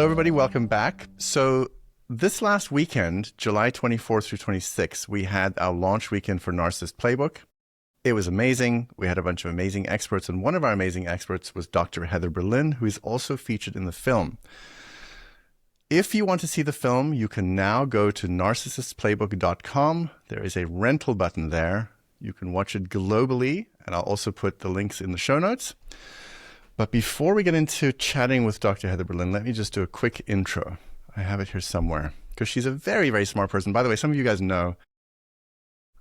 everybody. Welcome back. So this last weekend, July 24th through 26th, we had our launch weekend for Narcissist Playbook. It was amazing. We had a bunch of amazing experts, and one of our amazing experts was Dr. Heather Berlin, who is also featured in the film. If you want to see the film, you can now go to narcissistplaybook.com. There is a rental button there. You can watch it globally, and I'll also put the links in the show notes. But before we get into chatting with Dr. Heather Berlin, let me just do a quick intro. I have it here somewhere because she's a very, very smart person. By the way, some of you guys know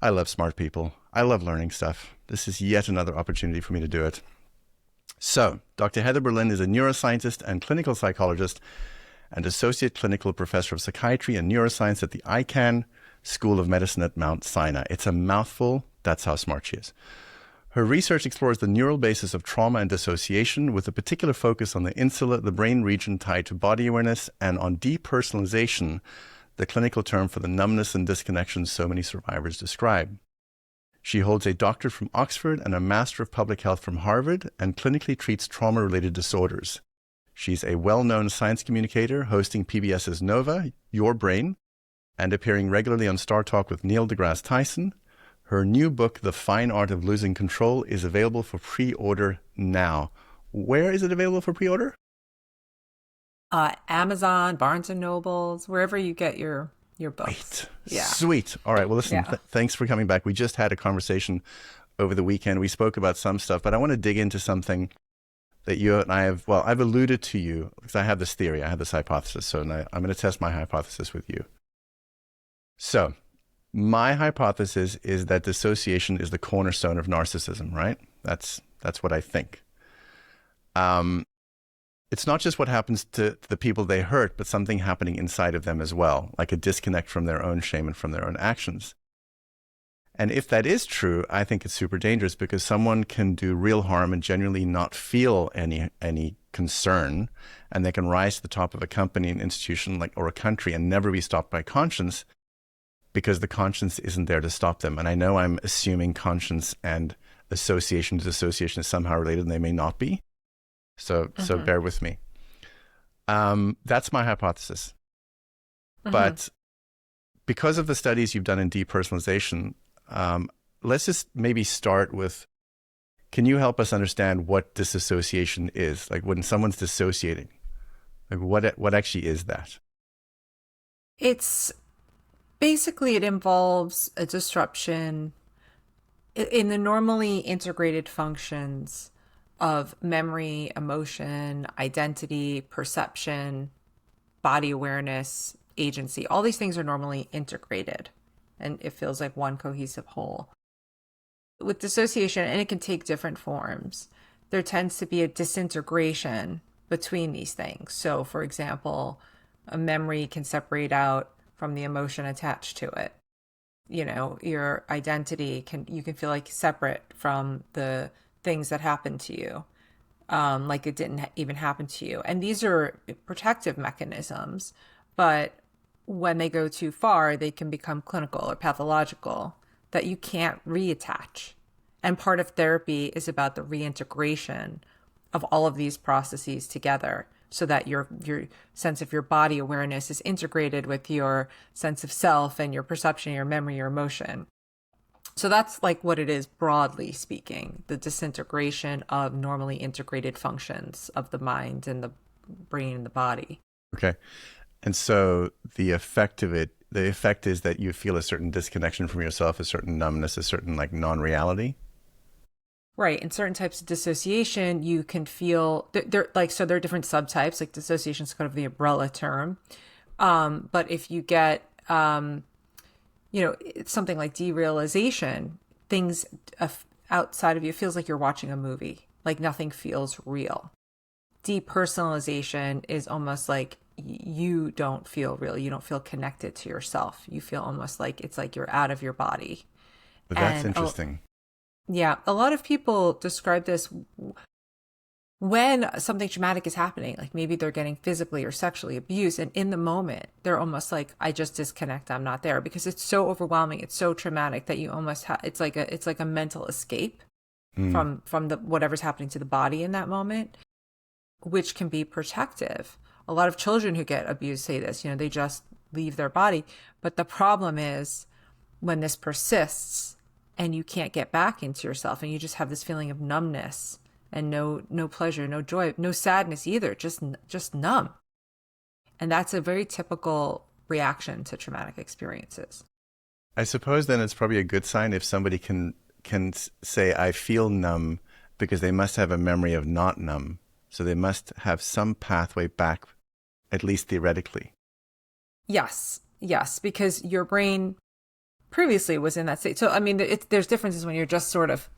I love smart people. I love learning stuff. This is yet another opportunity for me to do it. So, Dr. Heather Berlin is a neuroscientist and clinical psychologist and associate clinical professor of psychiatry and neuroscience at the Icahn School of Medicine at Mount Sinai. It's a mouthful. That's how smart she is. Her research explores the neural basis of trauma and dissociation with a particular focus on the insula, the brain region tied to body awareness, and on depersonalization, the clinical term for the numbness and disconnection so many survivors describe. She holds a doctorate from Oxford and a Master of Public Health from Harvard and clinically treats trauma-related disorders. She's a well-known science communicator, hosting PBS's Nova, Your Brain, and appearing regularly on Star Talk with Neil deGrasse Tyson. Her new book, The Fine Art of Losing Control, is available for pre-order now. Where is it available for pre-order? Amazon, Barnes & Nobles, wherever you get your books. Wait. Yeah. Sweet. All right. Well, listen, thanks for coming back. We just had a conversation over the weekend. We spoke about some stuff, but I want to dig into something that you and I have, well, I've alluded to you because I have this theory. I have this hypothesis. So now I'm going to test my hypothesis with you. So, my hypothesis is that dissociation is the cornerstone of narcissism, right? That's what I think. It's not just what happens to the people they hurt, but something happening inside of them as well, like a disconnect from their own shame and from their own actions. And if that is true, I think it's super dangerous because someone can do real harm and genuinely not feel any concern, and they can rise to the top of a company, an institution, or a country and never be stopped by conscience, because the conscience isn't there to stop them. And I know I'm assuming conscience and association to dissociation is somehow related, and they may not be. So bear with me. That's my hypothesis. But because of the studies you've done in depersonalization, let's just maybe start with, can you help us understand what disassociation is? Like when someone's dissociating, like what actually is that? Basically, it involves a disruption in the normally integrated functions of memory, emotion, identity, perception, body awareness, agency. All these things are normally integrated, and it feels like one cohesive whole. With dissociation, and it can take different forms, there tends to be a disintegration between these things. So, for example, a memory can separate out from the emotion attached to it. You know, your identity you can feel like separate from the things that happened to you, like it didn't even happen to you. And these are protective mechanisms, but when they go too far, they can become clinical or pathological that you can't reattach. And part of therapy is about the reintegration of all of these processes together, so that your sense of your body awareness is integrated with your sense of self and your perception, your memory, your emotion. So that's like what it is, broadly speaking, the disintegration of normally integrated functions of the mind and the brain and the body. Okay. And so the effect is that you feel a certain disconnection from yourself, a certain numbness, a certain non-reality. Right. In certain types of dissociation, you can feel there are different subtypes, like dissociation is kind of the umbrella term. But if you get, it's something like derealization, things outside of you, it feels like you're watching a movie, like nothing feels real. Depersonalization is almost like you don't feel real. You don't feel connected to yourself. You feel almost like it's like you're out of your body. But that's interesting. Yeah, a lot of people describe this when something traumatic is happening, like maybe they're getting physically or sexually abused, and in the moment, they're almost like, I just disconnect, I'm not there, because it's so overwhelming, it's so traumatic that you almost it's like a mental escape from the whatever's happening to the body in that moment, which can be protective. A lot of children who get abused say this, they just leave their body. But the problem is when this persists and you can't get back into yourself and you just have this feeling of numbness and no pleasure, no joy, no sadness either, just numb. And that's a very typical reaction to traumatic experiences. I suppose then it's probably a good sign if somebody can say, I feel numb, because they must have a memory of not numb. So they must have some pathway back, at least theoretically. Yes, because your brain previously was in that state. So, I mean, there's differences when you're just sort of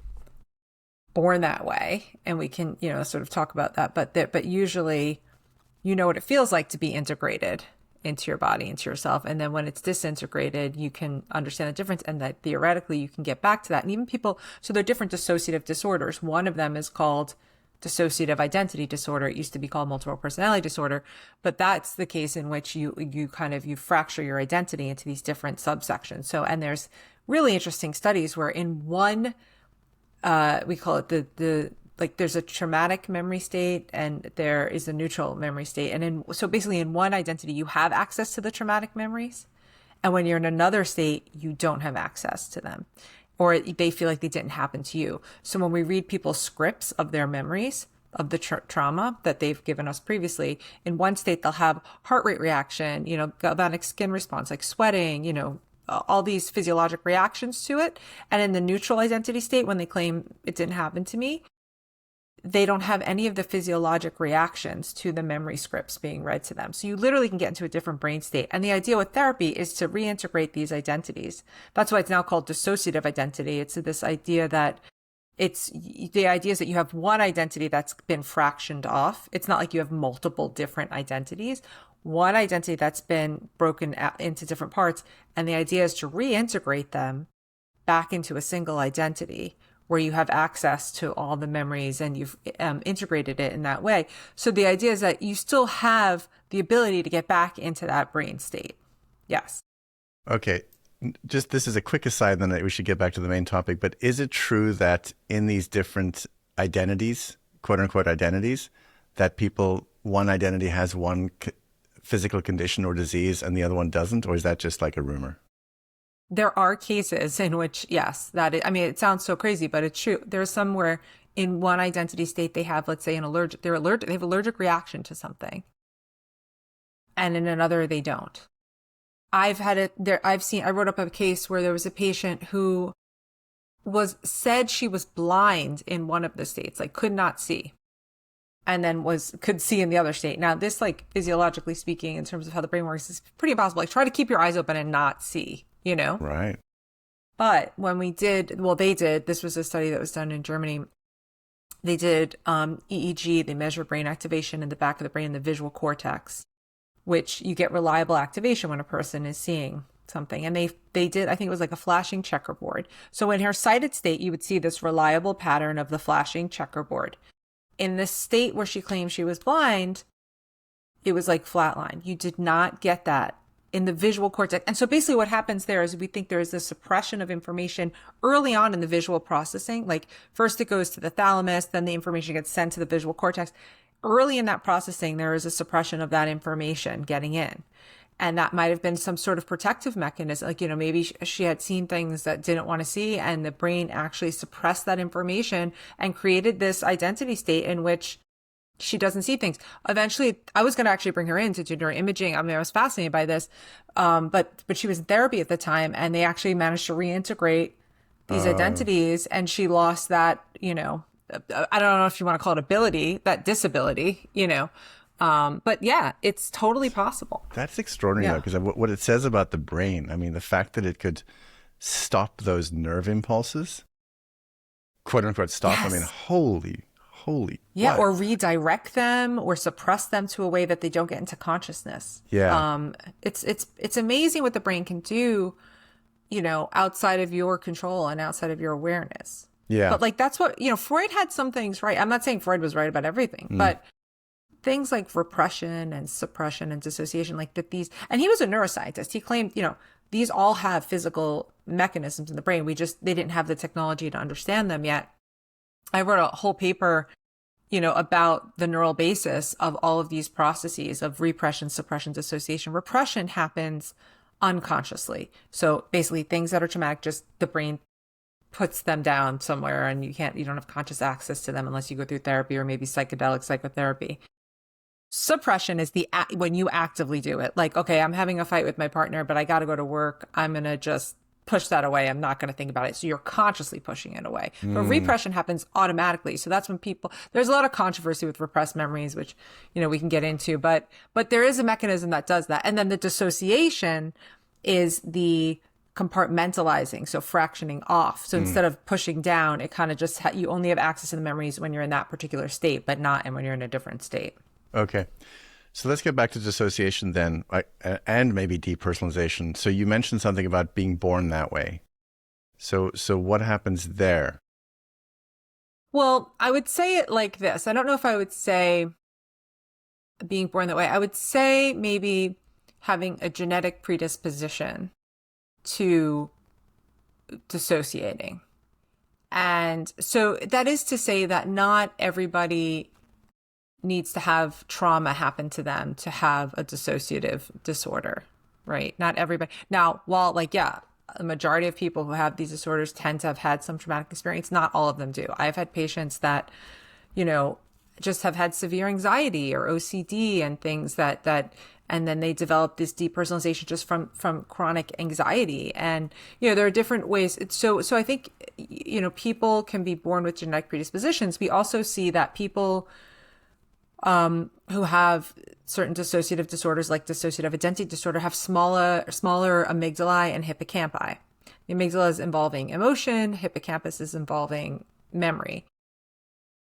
born that way, and we can, sort of talk about that. But usually, you know what it feels like to be integrated into your body, into yourself. And then when it's disintegrated, you can understand the difference, and that theoretically you can get back to that. And even people, so there are different dissociative disorders. One of them is called dissociative identity disorder. It used to be called multiple personality disorder, but that's the case in which you fracture your identity into these different subsections. So, and there's really interesting studies where in one, we call it there's a traumatic memory state and there is a neutral memory state. And so basically in one identity, you have access to the traumatic memories. And when you're in another state, you don't have access to them, or they feel like they didn't happen to you. So when we read people's scripts of their memories of the trauma that they've given us previously, in one state, they'll have heart rate reaction, galvanic skin response, like sweating, all these physiologic reactions to it. And in the neutral identity state, when they claim it didn't happen to me, they don't have any of the physiologic reactions to the memory scripts being read to them. So you literally can get into a different brain state. And the idea with therapy is to reintegrate these identities. That's why it's now called dissociative identity. It's this idea that the idea is that you have one identity that's been fractioned off. It's not like you have multiple different identities. One identity that's been broken out into different parts. And the idea is to reintegrate them back into a single identity, where you have access to all the memories and you've integrated it in that way. So the idea is that you still have the ability to get back into that brain state. Yes. Okay. Just this is a quick aside, then we should get back to the main topic. But is it true that in these different identities, quote unquote identities, that one identity has one physical condition or disease and the other one doesn't? Or is that just like a rumor? There are cases in which, yes, it sounds so crazy, but it's true. There's some where in one identity state, they have, let's say, they have allergic reaction to something. And in another, they don't. I wrote up a case where there was a patient who said she was blind in one of the states, like could not see, and then could see in the other state. Now, this, like, physiologically speaking, in terms of how the brain works, is pretty impossible. Like, try to keep your eyes open and not see. Right. But when this was a study that was done in Germany. They did EEG, they measure brain activation in the back of the brain, the visual cortex, which you get reliable activation when a person is seeing something. And they did, I think it was like a flashing checkerboard. So in her sighted state, you would see this reliable pattern of the flashing checkerboard. In the state where she claimed she was blind, it was like flatline. You did not get that in the visual cortex. And so basically what happens there is we think there is a suppression of information early on in the visual processing. Like first it goes to the thalamus, then the information gets sent to the visual cortex. Early in that processing, there is a suppression of that information getting in. And that might have been some sort of protective mechanism. Like, maybe she had seen things that didn't want to see, and the brain actually suppressed that information and created this identity state in which she doesn't see things. Eventually, I was going to actually bring her in to do neuroimaging. I was fascinated by this. But she was in therapy at the time, and they actually managed to reintegrate these identities, and she lost that, I don't know if you want to call it ability, that disability, but yeah, it's totally possible. That's extraordinary, because what it says about the brain, the fact that it could stop those nerve impulses, quote unquote stop, Yes. Holy. Yeah, what? or redirect them or suppress them to a way that they don't get into consciousness. Yeah. It's amazing what the brain can do, outside of your control and outside of your awareness. Yeah. But like that's what, Freud had some things right. I'm not saying Freud was right about everything, but things like repression and suppression and dissociation, like that and he was a neuroscientist. He claimed, these all have physical mechanisms in the brain. They didn't have the technology to understand them yet. I wrote a whole paper about the neural basis of all of these processes of repression, suppression, dissociation. Repression happens unconsciously. So basically things that are traumatic, just the brain puts them down somewhere and you don't have conscious access to them unless you go through therapy or maybe psychedelic psychotherapy. Suppression is when you actively do it. Like, okay, I'm having a fight with my partner, but I got to go to work. I'm going to just push that away. I'm not going to think about it. So you're consciously pushing it away. But repression happens automatically. So that's when there's a lot of controversy with repressed memories, which, we can get into, but there is a mechanism that does that. And then the dissociation is the compartmentalizing, so fractioning off. So instead of pushing down, it kind of just, you only have access to the memories when you're in that particular state, but not when you're in a different state. Okay. So let's get back to dissociation then, and maybe depersonalization. So you mentioned something about being born that way. So what happens there? Well, I would say it like this. I don't know if I would say being born that way. I would say maybe having a genetic predisposition to dissociating. And so that is to say that not everybody needs to have trauma happen to them to have a dissociative disorder, right? Not everybody. Now, while a majority of people who have these disorders tend to have had some traumatic experience, not all of them do. I've had patients that, just have had severe anxiety or OCD and things that and then they develop this depersonalization just from chronic anxiety. And, there are different ways. So I think, people can be born with genetic predispositions. We also see that people who have certain dissociative disorders like dissociative identity disorder have smaller amygdalae and hippocampi. The amygdala is involving emotion, hippocampus is involving memory.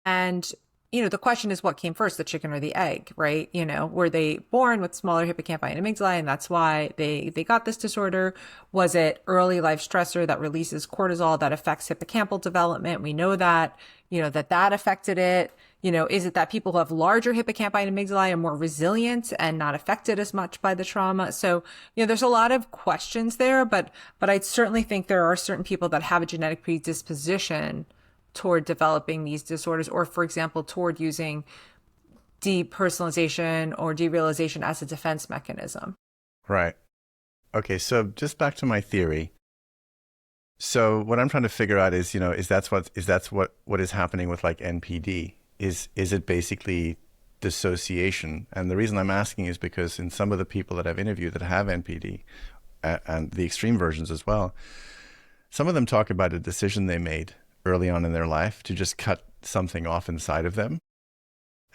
And, the question is what came first, the chicken or the egg, right? Were they born with smaller hippocampi and amygdalae and that's why they got this disorder? Was it early life stressor that releases cortisol that affects hippocampal development? We know that, that affected it. Is it that people who have larger hippocampi and amygdalae are more resilient and not affected as much by the trauma? So, there's a lot of questions there, but I certainly think there are certain people that have a genetic predisposition toward developing these disorders, or for example, toward using depersonalization or derealization as a defense mechanism. Right. Okay. So just back to my theory. So what I'm trying to figure out is, is that's what is happening with like NPD? Is it basically dissociation? And the reason I'm asking is because in some of the people that I've interviewed that have NPD, and the extreme versions as well, some of them talk about a decision they made early on in their life to just cut something off inside of them,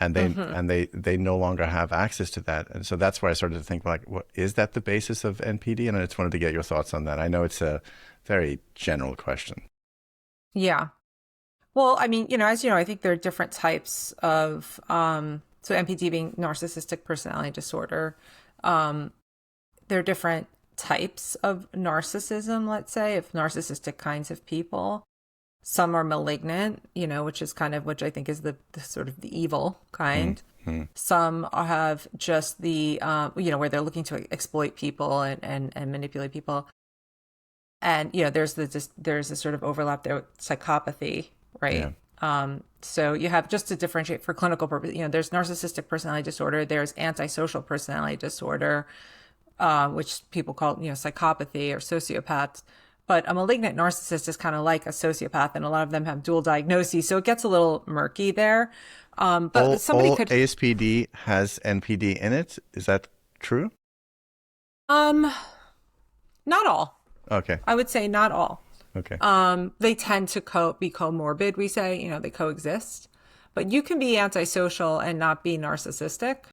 and they no longer have access to that. And so that's where I started to think, like, what is that the basis of NPD? And I just wanted to get your thoughts on that. I know it's a very general question. Yeah. Well, I mean, as you know, I think there are different types of, so NPD being narcissistic personality disorder. There are different types of narcissism, let's say, of narcissistic kinds of people. Some are malignant, which I think is the sort of the evil kind. Mm-hmm. Some have just the, where they're looking to exploit people and manipulate people. And, there's a sort of overlap there with psychopathy, right? Yeah. So you have, just to differentiate for clinical purpose, there's narcissistic personality disorder, there's antisocial personality disorder, which people call, psychopathy or sociopaths. But a malignant narcissist is kind of like a sociopath, and a lot of them have dual diagnoses, so it gets a little murky there. But all could ASPD has NPD in it. Is that true? Not all. Okay. I would say not all. Okay. They tend to be comorbid. We say, they coexist, but you can be antisocial and not be narcissistic.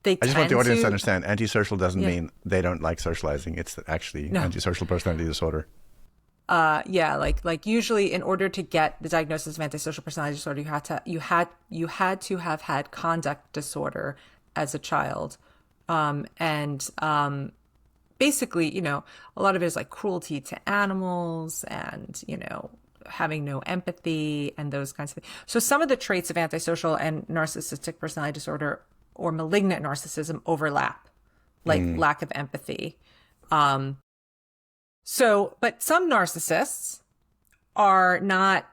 I just want the audience to understand, antisocial doesn't mean they don't like socializing. It's actually antisocial personality disorder. Like usually in order to get the diagnosis of antisocial personality disorder, you had to have had conduct disorder as a child. Basically, a lot of it is like cruelty to animals and, having no empathy and those kinds of things. So some of the traits of antisocial and narcissistic personality disorder or malignant narcissism overlap, like lack of empathy. But some narcissists are not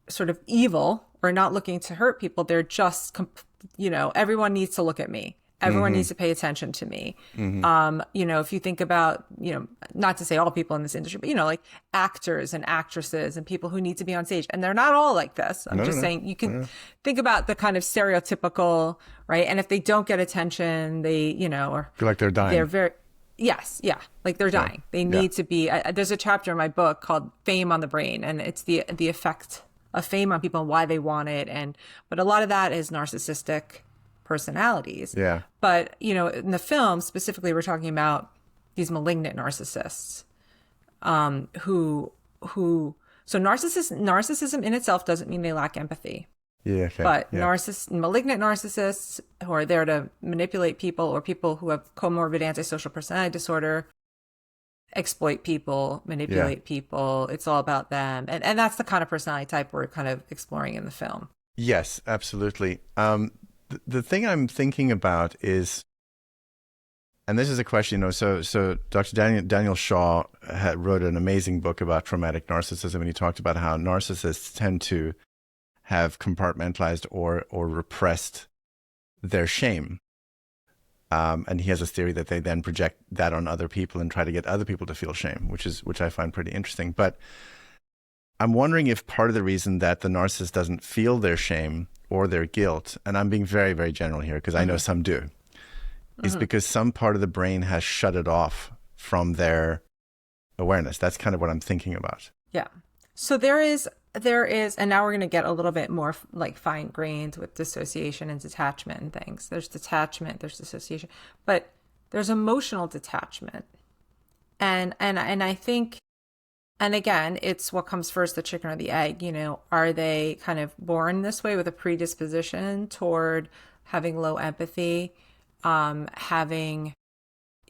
sort of evil or not looking to hurt people. They're just, everyone needs to look at me. Everyone needs to pay attention to me. If you think about, not to say all people in this industry, but, like actors and actresses and people who need to be on stage. And they're not all like this. I'm just saying you can think about the kind of stereotypical, right? And if they don't get attention, they, or feel like they're dying. They're very, yes. Yeah. Like they're dying. They need to be, there's a chapter in my book called Fame on the Brain. And it's the effect of fame on people and why they want it. But a lot of that is narcissistic personalities. Yeah. But, in the film, specifically, we're talking about these malignant narcissists so narcissism in itself doesn't mean they lack empathy. Yeah. Okay. But malignant narcissists who are there to manipulate people or people who have comorbid antisocial personality disorder, exploit people, manipulate people. It's all about them. And that's the kind of personality type we're kind of exploring in the film. Yes, absolutely. The thing I'm thinking about is, and this is a question, so Dr. Daniel Shaw wrote an amazing book about traumatic narcissism, and he talked about how narcissists tend to have compartmentalized or repressed their shame. And he has a theory that they then project that on other people and try to get other people to feel shame, which I find pretty interesting. But I'm wondering if part of the reason that the narcissist doesn't feel their shame or their guilt, and I'm being very, very general here because I know some do, is because some part of the brain has shut it off from their awareness. That's kind of what I'm thinking about. Yeah. So there is, and now we're going to get a little bit more like fine grained with dissociation and detachment and things. There's detachment, there's dissociation, but there's emotional detachment. And I think, and again, it's what comes first, the chicken or the egg, are they kind of born this way with a predisposition toward having low empathy, having,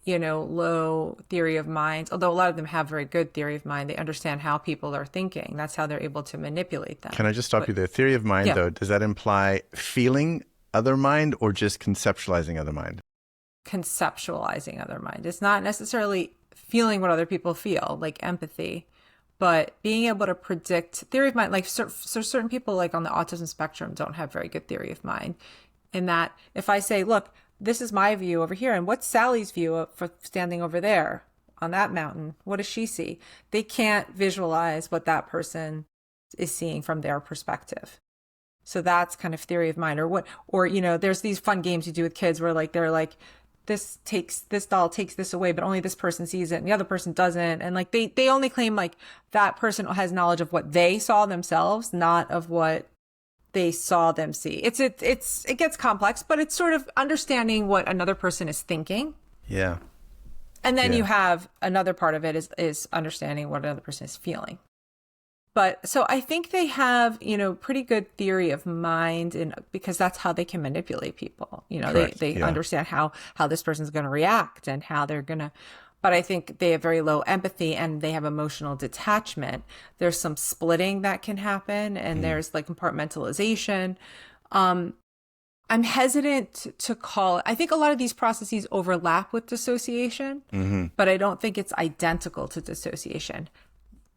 low theory of mind, although a lot of them have very good theory of mind. They understand how people are thinking. That's how they're able to manipulate them. Can I just stop you there? Theory of mind, though, does that imply feeling other mind or just conceptualizing other mind? Conceptualizing other mind. It's not necessarily feeling what other people feel, like empathy, but being able to predict theory of mind. Like so certain people like on the autism spectrum don't have very good theory of mind, in that if I say, look, this is my view over here, and what's Sally's view for standing over there on that mountain? What does she see? They can't visualize what that person is seeing from their perspective. So that's kind of theory of mind. Or there's these fun games you do with kids where like they're like, this doll takes this away, but only this person sees it and the other person doesn't. And like they only claim like that person has knowledge of what they saw themselves, not of what they saw them see. It gets complex, but it's sort of understanding what another person is thinking. Yeah. And then you have another part of it is understanding what another person is feeling. But so I think they have, pretty good theory of mind, because that's how they can manipulate people. They understand how this person's going to react and how they're going to, but I think they have very low empathy and they have emotional detachment. There's some splitting that can happen, and there's like compartmentalization. I'm hesitant to call it. I think a lot of these processes overlap with dissociation, but I don't think it's identical to dissociation.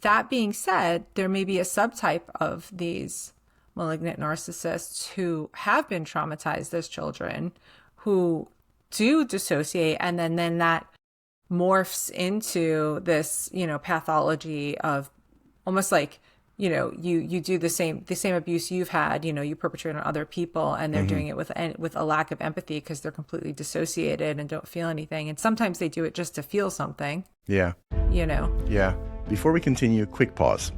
That being said, there may be a subtype of these malignant narcissists who have been traumatized as children, who do dissociate, and then that morphs into this, pathology of almost like, you do the same abuse you've had, you perpetrate on other people, and they're doing it with a lack of empathy because they're completely dissociated and don't feel anything. And sometimes they do it just to feel something. Yeah. Yeah. Before we continue, quick pause.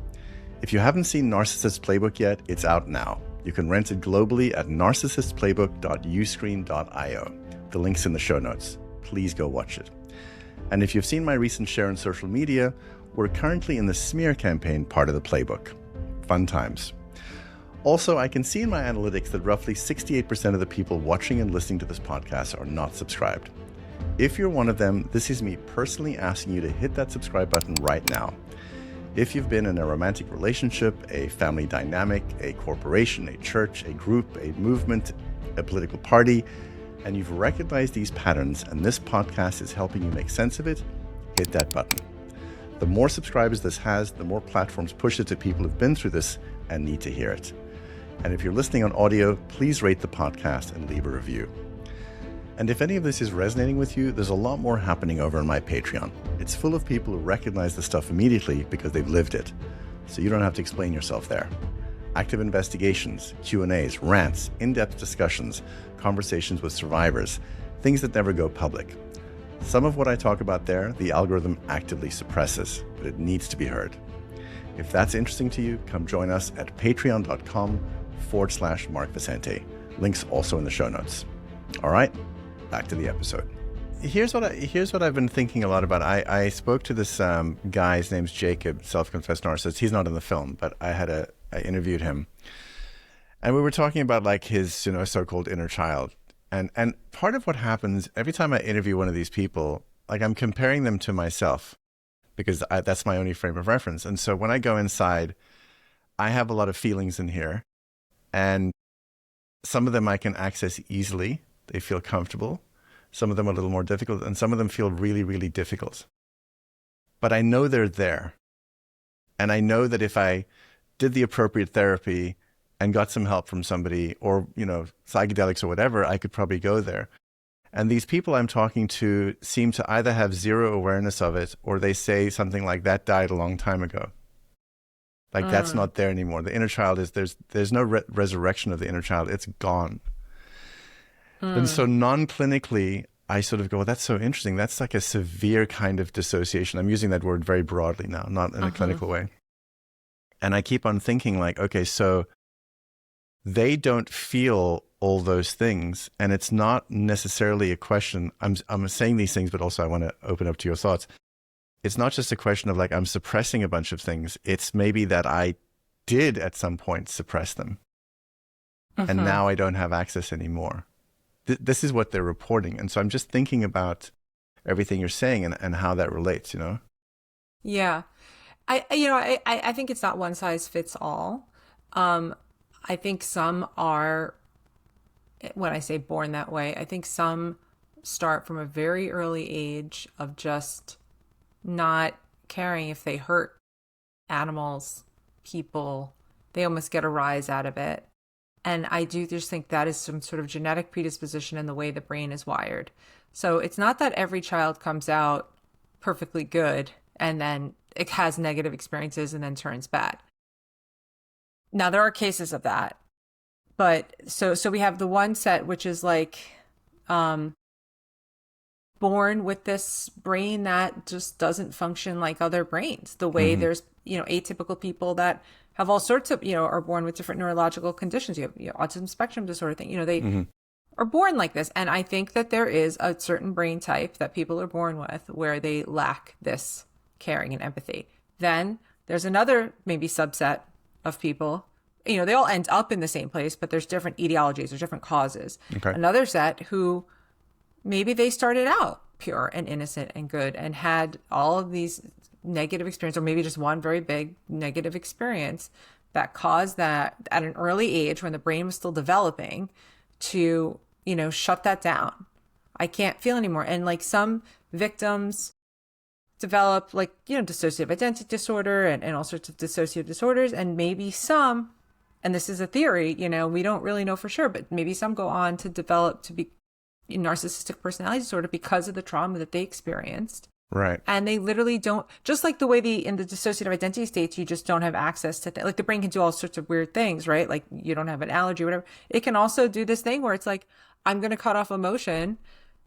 If you haven't seen Narcissist Playbook yet, it's out now. You can rent it globally at narcissistplaybook.uscreen.io. The link's in the show notes. Please go watch it. And if you've seen my recent share on social media, we're currently in the smear campaign part of the playbook. Fun times. Also, I can see in my analytics that roughly 68% of the people watching and listening to this podcast are not subscribed. If you're one of them, this is me personally asking you to hit that subscribe button right now. If you've been in a romantic relationship, a family dynamic, a corporation, a church, a group, a movement, a political party, and you've recognized these patterns and this podcast is helping you make sense of it, hit that button. The more subscribers this has, the more platforms push it to people who've been through this, and need to hear it. And if you're listening on audio, please rate the podcast and leave a review. And if any of this is resonating with you, there's a lot more happening over on my Patreon. It's full of people who recognize the stuff immediately because they've lived it. So you don't have to explain yourself there. Active investigations, Q&As, rants, in-depth discussions, conversations with survivors, things that never go public. Some of what I talk about there, the algorithm actively suppresses, but it needs to be heard. If that's interesting to you, come join us at patreon.com/Mark Vicente. Links also in the show notes. All right, back to the episode. Here's what I've been thinking a lot about. I spoke to this guy, his name's Jacob, self-confessed narcissist. He's not in the film, but I interviewed him. And we were talking about like his, so-called inner child. And part of what happens every time I interview one of these people, like I'm comparing them to myself because that's my only frame of reference. And so when I go inside, I have a lot of feelings in here, and some of them I can access easily. They feel comfortable. Some of them are a little more difficult, and some of them feel really, really difficult. But I know they're there. And I know that if I did the appropriate therapy and got some help from somebody or, psychedelics or whatever, I could probably go there. And these people I'm talking to seem to either have zero awareness of it, or they say something like, that died a long time ago. Like that's not there anymore. The inner child there's no resurrection of the inner child. It's gone. And so non-clinically, I sort of go, well, that's so interesting. That's like a severe kind of dissociation. I'm using that word very broadly now, not in a clinical way. And I keep on thinking like, okay, so they don't feel all those things. And it's not necessarily a question. I'm saying these things, but also I want to open up to your thoughts. It's not just a question of like, I'm suppressing a bunch of things. It's maybe that I did at some point suppress them. And now I don't have access anymore. This is what they're reporting. And so I'm just thinking about everything you're saying and how that relates, Yeah. I think it's not one size fits all. I think some are, when I say born that way, I think some start from a very early age of just not caring if they hurt animals, people. They almost get a rise out of it. And I do just think that is some sort of genetic predisposition in the way the brain is wired. So it's not that every child comes out perfectly good and then it has negative experiences and then turns bad. Now, there are cases of that. But so we have the one set, which is like born with this brain that just doesn't function like other brains. The way there's, atypical people that have all sorts of, are born with different neurological conditions. You have autism spectrum disorder thing, they are born like this. And I think that there is a certain brain type that people are born with where they lack this caring and empathy. Then there's another maybe subset of people, they all end up in the same place, but there's different etiologies, there's different causes. Okay. Another set who maybe they started out pure and innocent and good and had all of these negative experience, or maybe just one very big negative experience that caused that at an early age when the brain was still developing to, shut that down. I can't feel anymore. And like some victims develop like, dissociative identity disorder and all sorts of dissociative disorders. And maybe some, and this is a theory, we don't really know for sure, but maybe some go on to develop to be narcissistic personality disorder because of the trauma that they experienced. Right. And they literally don't, just like the way in the dissociative identity states, you just don't have access to, like the brain can do all sorts of weird things, right? Like you don't have an allergy or whatever. It can also do this thing where it's like, I'm going to cut off emotion.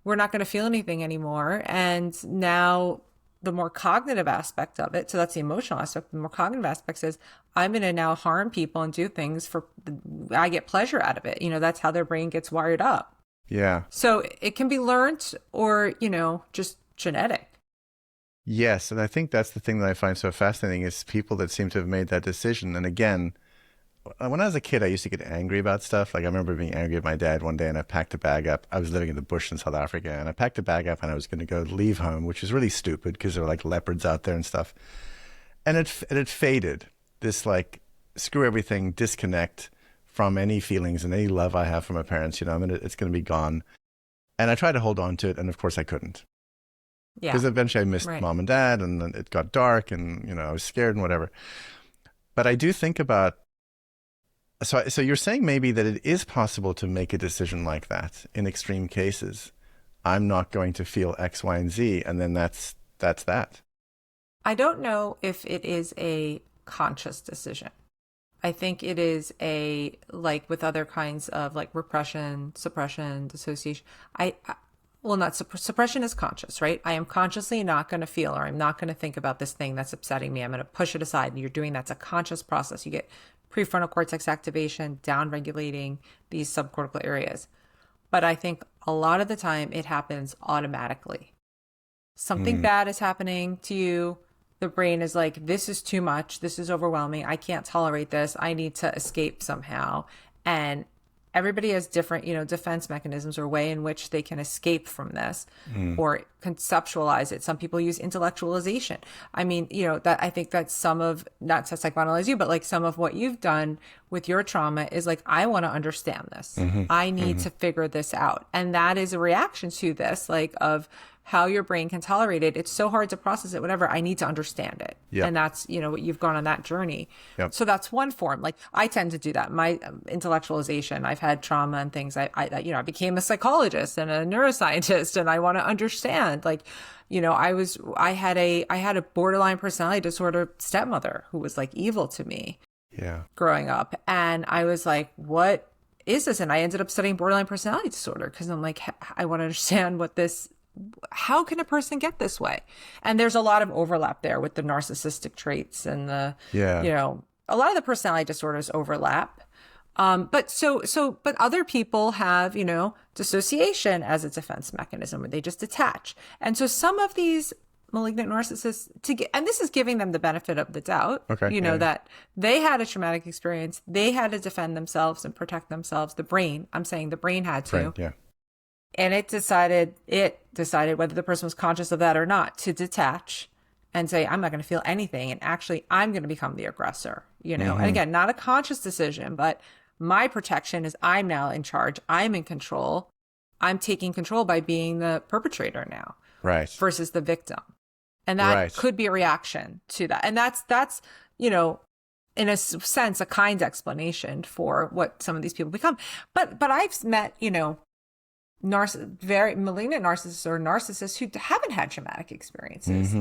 We're not going to feel anything anymore. And now the more cognitive aspect of it, so that's the emotional aspect, the more cognitive aspect says, I'm going to now harm people and do things I get pleasure out of it. That's how their brain gets wired up. Yeah. So it can be learned or, just genetic. Yes, and I think that's the thing that I find so fascinating is people that seem to have made that decision. And again, when I was a kid, I used to get angry about stuff. Like I remember being angry at my dad one day and I packed a bag up. I was living in the bush in South Africa and I packed a bag up and I was going to go leave home, which was really stupid because there were like leopards out there and stuff. And it faded. This like screw everything, disconnect from any feelings and any love I have for my parents. It's going to be gone. And I tried to hold on to it. And of course I couldn't. Yeah. Because eventually I missed mom and dad and then it got dark and, I was scared and whatever. But I do think about So you're saying maybe that it is possible to make a decision like that in extreme cases. I'm not going to feel X, Y, and Z, and then that's that. I don't know if it is a conscious decision. I think it is like with other kinds of like repression, suppression, dissociation. Well, not suppression is conscious, right? I am consciously not going to feel, or I'm not going to think about this thing that's upsetting me. I'm going to push it aside. And you're doing that's a conscious process. You get prefrontal cortex activation, down regulating these subcortical areas. But I think a lot of the time it happens automatically. Something bad is happening to you. The brain is like, this is too much. This is overwhelming. I can't tolerate this. I need to escape somehow. And everybody has different, defense mechanisms or way in which they can escape from this or conceptualize it. Some people use intellectualization. I mean, that I think that some of, not to psychoanalyze you, but like some of what you've done with your trauma is like, I want to understand this. I need to figure this out. And that is a reaction to this, like of how your brain can tolerate it. It's so hard to process it, whatever. I need to understand it. Yep. And that's, what you've gone on that journey. Yep. So that's one form. Like I tend to do that. My intellectualization, I've had trauma and things. I became a psychologist and a neuroscientist, and I want to understand, like, I had a borderline personality disorder stepmother who was like evil to me growing up. And I was like, what is this? And I ended up studying borderline personality disorder because I'm like, I want to understand how can a person get this way? And there's a lot of overlap there with the narcissistic traits and a lot of the personality disorders overlap. But other people have, dissociation as a defense mechanism where they just detach. And so some of these malignant narcissists and this is giving them the benefit of the doubt, that they had a traumatic experience. They had to defend themselves and protect themselves. The brain had to. Right, yeah. And it decided whether the person was conscious of that or not to detach and say, I'm not going to feel anything. And actually, I'm going to become the aggressor, And again, not a conscious decision, but my protection is I'm now in charge. I'm in control. I'm taking control by being the perpetrator now. Right. Versus the victim. And that could be a reaction to that. And that's, in a sense, a kind explanation for what some of these people become. But I've met, very malignant narcissists or narcissists who haven't had traumatic experiences.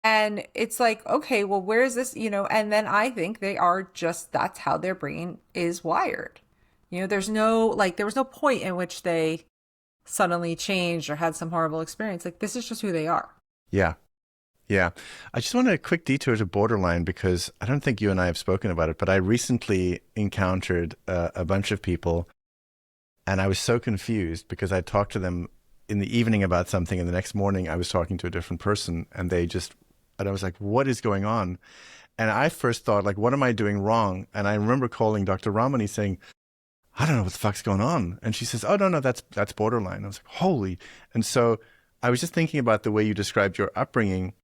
And it's like, okay, well, where is this, and then I think they are that's how their brain is wired. There was no point in which they suddenly changed or had some horrible experience. Like, this is just who they are. Yeah. Yeah. I just want a quick detour to borderline because I don't think you and I have spoken about it, but I recently encountered a bunch of people. And I was so confused because I talked to them in the evening about something, and the next morning I was talking to a different person, and I was like, what is going on? And I first thought, like, what am I doing wrong? And I remember calling Dr. Ramani saying, I don't know what the fuck's going on. And she says, oh, no, that's borderline. I was like, holy. And so I was just thinking about the way you described your upbringing.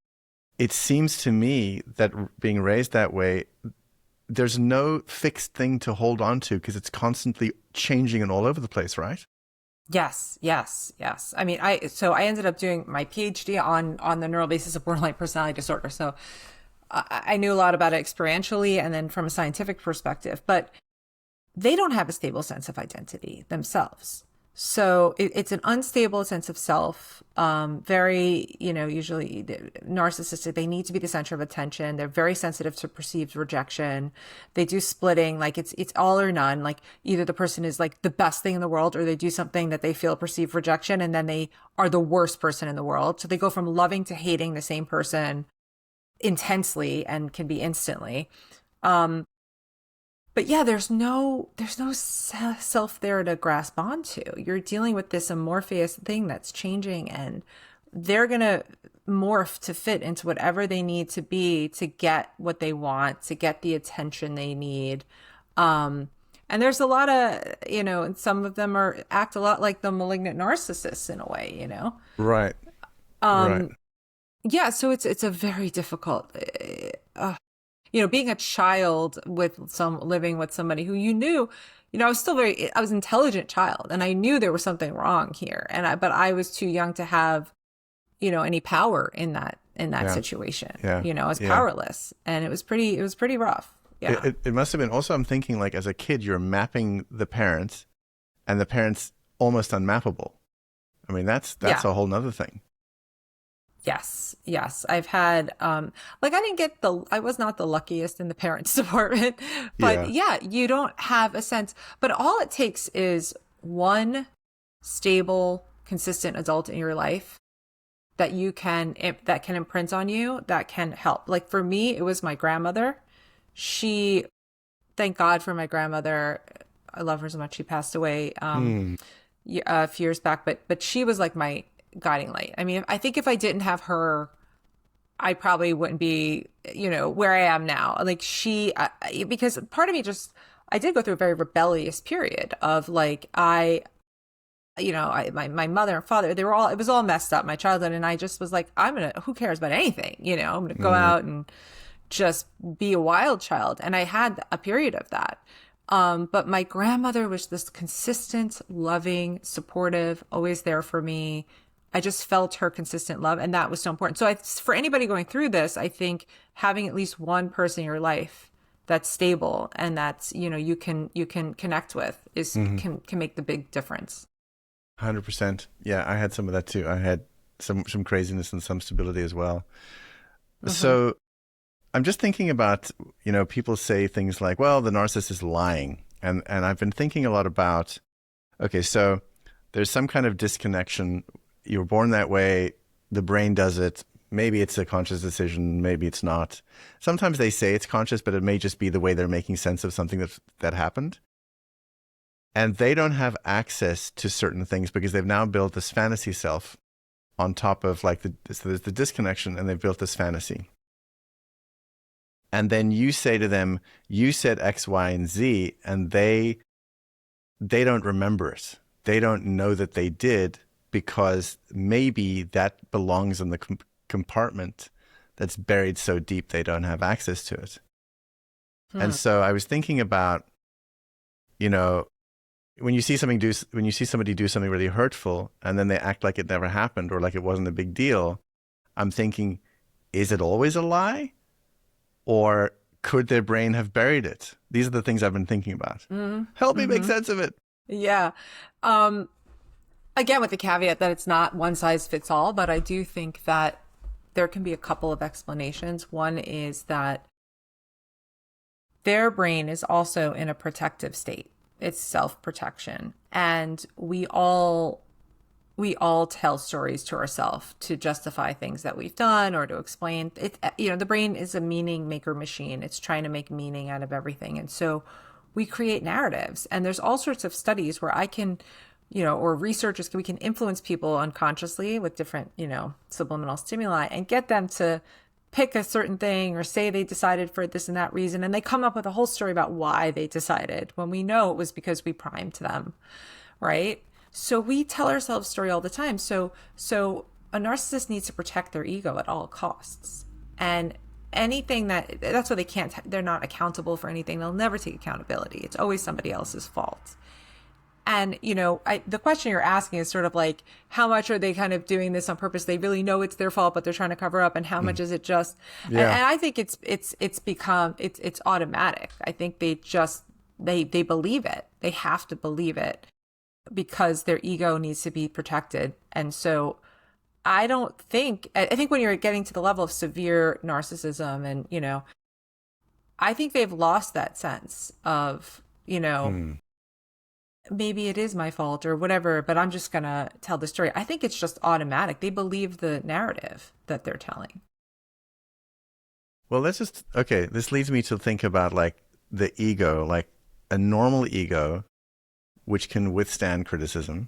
It seems to me that being raised that way, there's no fixed thing to hold on to because it's constantly changing and all over the place, right? Yes. I mean, I ended up doing my PhD on the neural basis of borderline personality disorder. So I knew a lot about it experientially and then from a scientific perspective, but they don't have a stable sense of identity themselves. So it's an unstable sense of self. Very, usually narcissistic, they need to be the center of attention. They're very sensitive to perceived rejection. They do splitting, like it's all or none. Like either the person is like the best thing in the world or they do something that they feel perceived rejection and then they are the worst person in the world. So they go from loving to hating the same person intensely and can be instantly. But yeah, there's no self there to grasp onto. You're dealing with this amorphous thing that's changing, and they're going to morph to fit into whatever they need to be to get what they want, to get the attention they need. And there's a lot of, and some of them act a lot like the malignant narcissists in a way, Right. Right. Yeah, so it's a very difficult being a child living with somebody who you knew, I was an intelligent child and I knew there was something wrong here. But I was too young to have, any power in that situation. I was powerless and it was pretty rough. Yeah. It must have been. Also, I'm thinking like as a kid, you're mapping the parents, and the parents almost unmappable. I mean, that's Yeah. a whole nother thing. Yes. Yes. I've had, like, I was not the luckiest in the parents department, but Yeah. yeah, you don't have a sense, but all it takes is one stable, consistent adult in your life that can imprint on you, that can help. Like for me, it was my grandmother. She, thank God for my grandmother. I love her so much. She passed away Hmm. a few years back, but she was like my guiding light. I mean, I think if I didn't have her, I probably wouldn't be, where I am now. Like because part of me I did go through a very rebellious period of like, my mother and father, it was all messed up, my childhood. And I just was like, who cares about anything? I'm going to go Hmm. out and just be a wild child. And I had a period of that. But my grandmother was this consistent, loving, supportive, always there for me. I just felt her consistent love, and that was so important. So for anybody going through this, I think having at least one person in your life that's stable and that's, you can connect with Hmm. can make the big difference. 100%. Yeah, I had some of that too. I had some craziness and some stability as well. Hmm. So I'm just thinking about, people say things like, well, the narcissist is lying. And I've been thinking a lot about, okay, so there's some kind of disconnection. You were born that way. The brain does it. Maybe it's a conscious decision. Maybe it's not. Sometimes they say it's conscious, but it may just be the way they're making sense of something that happened. And they don't have access to certain things because they've now built this fantasy self on top of so there's the disconnection, and they've built this fantasy. And then you say to them, you said X, Y, and Z, and they don't remember it. They don't know that they did because maybe that belongs in the compartment that's buried so deep they don't have access to it. And Hmm. so I was thinking about, you know, when you see somebody do something really hurtful and then they act like it never happened or like it wasn't a big deal, I'm thinking, is it always a lie? Or could their brain have buried it? These are the things I've been thinking about. Hmm. Help me make Hmm. sense of it. Yeah. Um, Again, with the caveat that it's not one size fits all, but I do think that there can be a couple of explanations. One is that their brain is also in a protective state. It's self-protection. And we all tell stories to ourselves to justify things that we've done or to explain it. The brain is a meaning maker machine. It's trying to make meaning out of everything. And so we create narratives, and there's all sorts of studies where I can, or researchers, we can influence people unconsciously with different, subliminal stimuli and get them to pick a certain thing or say they decided for this and that reason. And they come up with a whole story about why they decided when we know it was because we primed them, right? So we tell ourselves story all the time. So a narcissist needs to protect their ego at all costs. And that's why they're not accountable for anything. They'll never take accountability. It's always somebody else's fault. And, the question you're asking is sort of like, how much are they kind of doing this on purpose? They really know it's their fault, but they're trying to cover up. And how much is it just, Yeah. and I think it's automatic. I think they believe it. They have to believe it because their ego needs to be protected. And so I think when you're getting to the level of severe narcissism and, I think they've lost that sense of, Hmm. maybe it is my fault or whatever, but I'm just going to tell the story. I think it's just automatic. They believe the narrative that they're telling. Well, okay, this leads me to think about like the ego, like a normal ego, which can withstand criticism,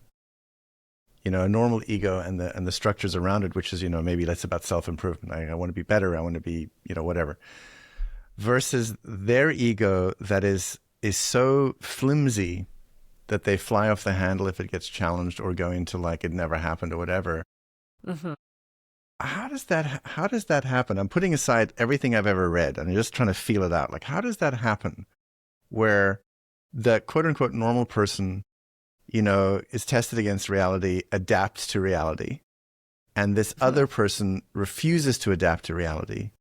a normal ego and the structures around it, which is, maybe that's about self-improvement. I want to be better. I want to be, whatever, versus their ego that is so flimsy that they fly off the handle if it gets challenged or go into like it never happened or whatever. Hmm. How does that happen? I'm putting aside everything I've ever read and I'm just trying to feel it out. Like, how does that happen where the quote unquote normal person, is tested against reality, adapts to reality, and this other person refuses to adapt to reality?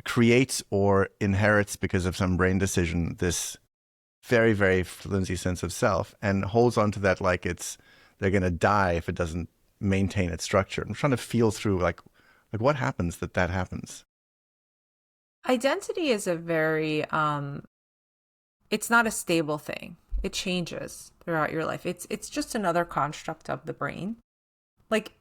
creates or inherits because of some brain decision this very, very flimsy sense of self and holds on to that like they're going to die if it doesn't maintain its structure. I'm trying to feel through like what happens that happens. Identity is a very, it's not a stable thing. It changes throughout your life. It's just another construct of the brain. Like,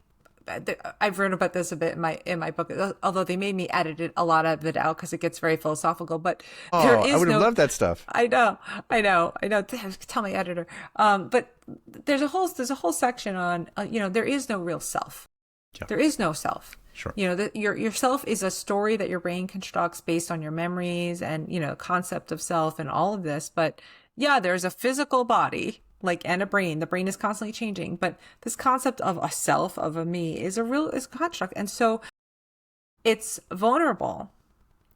I've written about this a bit in my book, although they made me edit a lot of it out because it gets very philosophical. But there is I would have loved that stuff. I know. Tell my editor. But there's a whole section on there is no real self. Yeah. There is no self. Sure. Your self is a story that your brain constructs based on your memories and concept of self and all of this. But yeah, there's a physical body. And a brain. The brain is constantly changing, but this concept of a self, of a me, is a construct, and so it's vulnerable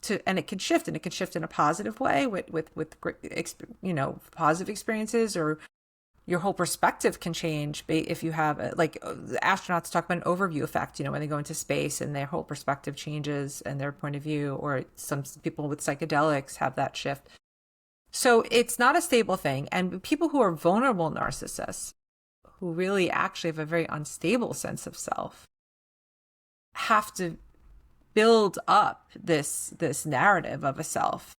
to, and it can shift, in a positive way with positive experiences, or your whole perspective can change if you have astronauts talk about an overview effect. When they go into space and their whole perspective changes and their point of view, or some people with psychedelics have that shift. So it's not a stable thing. And people who are vulnerable narcissists, who really actually have a very unstable sense of self, have to build up this narrative of a self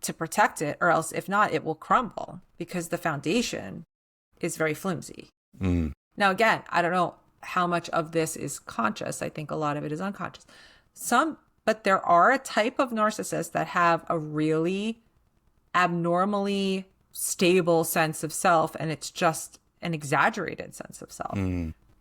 to protect it, or else if not, it will crumble because the foundation is very flimsy. Mm. Now, again, I don't know how much of this is conscious. I think a lot of it is unconscious. But there are a type of narcissists that have a really abnormally stable sense of self, and it's just an exaggerated sense of self.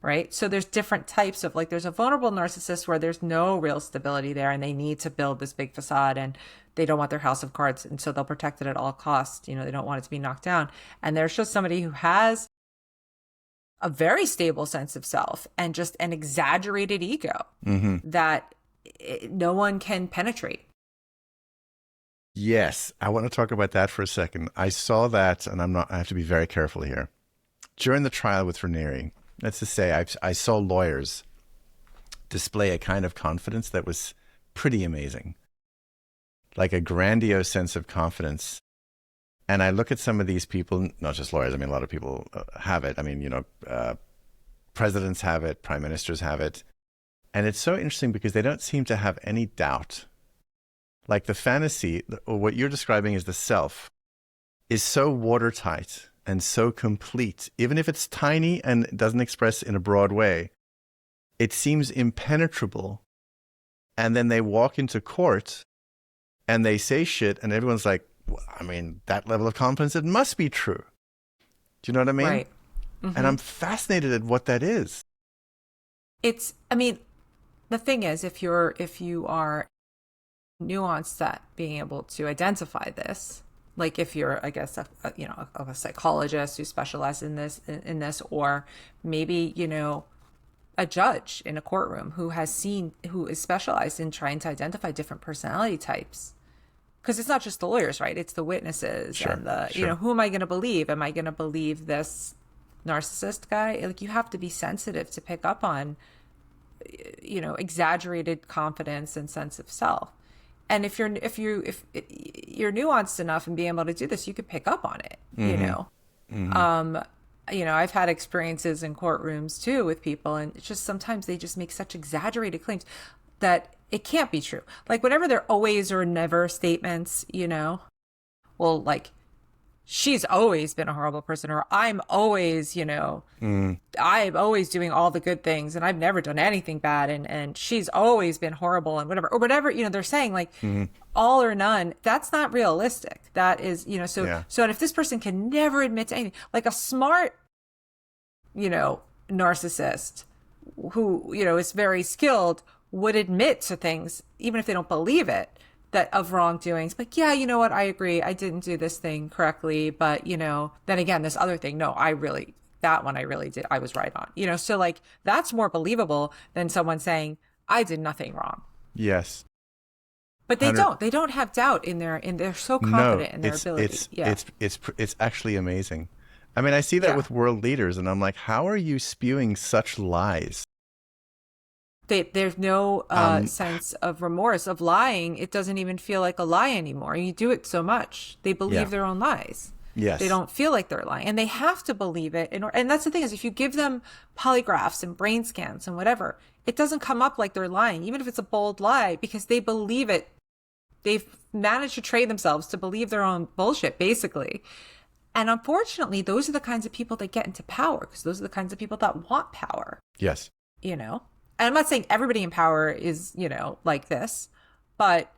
Right? So there's different types of, there's a vulnerable narcissist where there's no real stability there, and they need to build this big facade, and they don't want their house of cards, and so they'll protect it at all costs. They don't want it to be knocked down. And there's just somebody who has a very stable sense of self and just an exaggerated ego that no one can penetrate. Yes, I want to talk about that for a second. I saw that, and I have to be very careful here. During the trial with Raniere, let's just say I saw lawyers display a kind of confidence that was pretty amazing, like a grandiose sense of confidence. And I look at some of these people, not just lawyers, a lot of people have it. Presidents have it, prime ministers have it. And it's so interesting because they don't seem to have any doubt. Like the fantasy, or what you're describing as the self, is so watertight and so complete. Even if it's tiny and doesn't express in a broad way, it seems impenetrable. And then they walk into court and they say shit, and everyone's like, that level of confidence, it must be true. Do you know what I mean? Right. Mm-hmm. And I'm fascinated at what that is. The thing is, if you are nuanced at being able to identify this, like if you're, I guess, a psychologist who specializes in this, or maybe, a judge in a courtroom who is specialized in trying to identify different personality types. Because it's not just the lawyers, right? It's the witnesses. Sure, and sure. Who am I going to believe? Am I going to believe this narcissist guy? You have to be sensitive to pick up on, exaggerated confidence and sense of self. And if you're nuanced enough and being able to do this, you could pick up on it. I've had experiences in courtrooms too with people, and it's just sometimes they just make such exaggerated claims that it can't be true. Whenever they're always or never statements, she's always been a horrible person, or I'm always, I'm always doing all the good things and I've never done anything bad, and she's always been horrible, and whatever, they're saying all or none. That's not realistic. That is, so and if this person can never admit to anything, like a smart, narcissist who, is very skilled, would admit to things, even if they don't believe it, that of wrongdoings. Yeah, you know what? I agree. I didn't do this thing correctly, but then again, this other thing, no, that one I really did. I was right on, so that's more believable than someone saying, I did nothing wrong. Yes. But they don't have doubt they're so confident in their ability. It's actually amazing. I see that with world leaders, and I'm like, how are you spewing such lies? There's no sense of remorse of lying. It doesn't even feel like a lie anymore. You do it so much. They believe their own lies. Yes. They don't feel like they're lying. And they have to believe it. And that's the thing is, if you give them polygraphs and brain scans and whatever, it doesn't come up like they're lying, even if it's a bold lie, because they believe it. They've managed to train themselves to believe their own bullshit, basically. And unfortunately, those are the kinds of people that get into power, because those are the kinds of people that want power. Yes. You know? And I'm not saying everybody in power is, you know, like this, but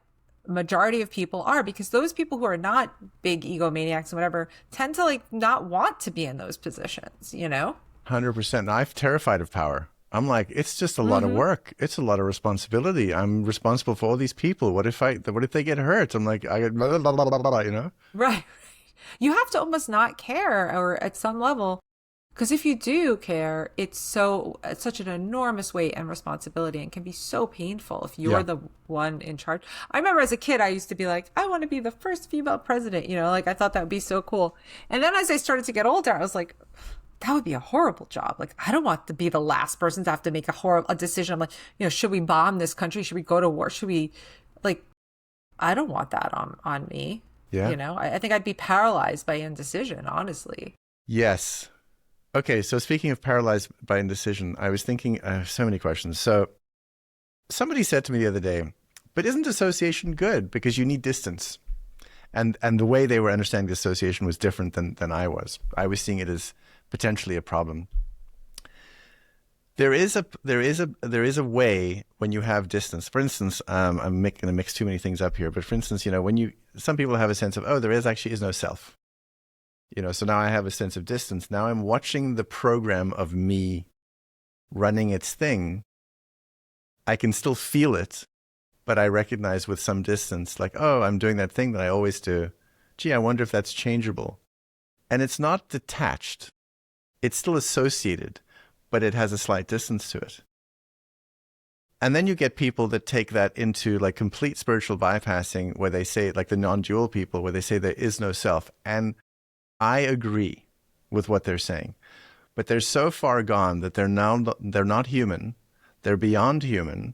majority of people are, because those people who are not big egomaniacs and whatever tend to like not want to be in those positions, you know? 100%. I'm terrified of power. I'm like, it's just a lot of work. It's a lot of responsibility. I'm responsible for all these people. What if they get hurt? I'm like, I get blah, blah, blah, blah, blah, you know? Right. You have to almost not care, or at some level, because if you do care, it's such an enormous weight and responsibility, and can be so painful if you're the one in charge. I remember as a kid, I used to be like, I want to be the first female president, you know, like I thought that would be so cool. And then as I started to get older, I was like, that would be a horrible job. Like, I don't want to be the last person to have to make a decision. I'm like, you know, should we bomb this country? Should we go to war? Should we, like, I don't want that on me. Yeah. You know, I think I'd be paralyzed by indecision, honestly. Yes. Okay. So speaking of paralyzed by indecision, I was thinking, so many questions. So somebody said to me the other day, but isn't dissociation good? Because you need distance. And the way they were understanding dissociation was different than I was. I was seeing it as potentially a problem. There is a way when you have distance. For instance, I'm going to mix too many things up here, but for instance, you know, some people have a sense of, oh, there is no self. You know, so now I have a sense of distance. Now I'm watching the program of me running its thing. I can still feel it, but I recognize with some distance, like, oh, I'm doing that thing that I always do. Gee, I wonder if that's changeable. And it's not detached. It's still associated, but it has a slight distance to it. And then you get people that take that into like complete spiritual bypassing, where they say, like the non-dual people, where they say there is no self. And I agree with what they're saying, but they're so far gone that they're not human. They're beyond human.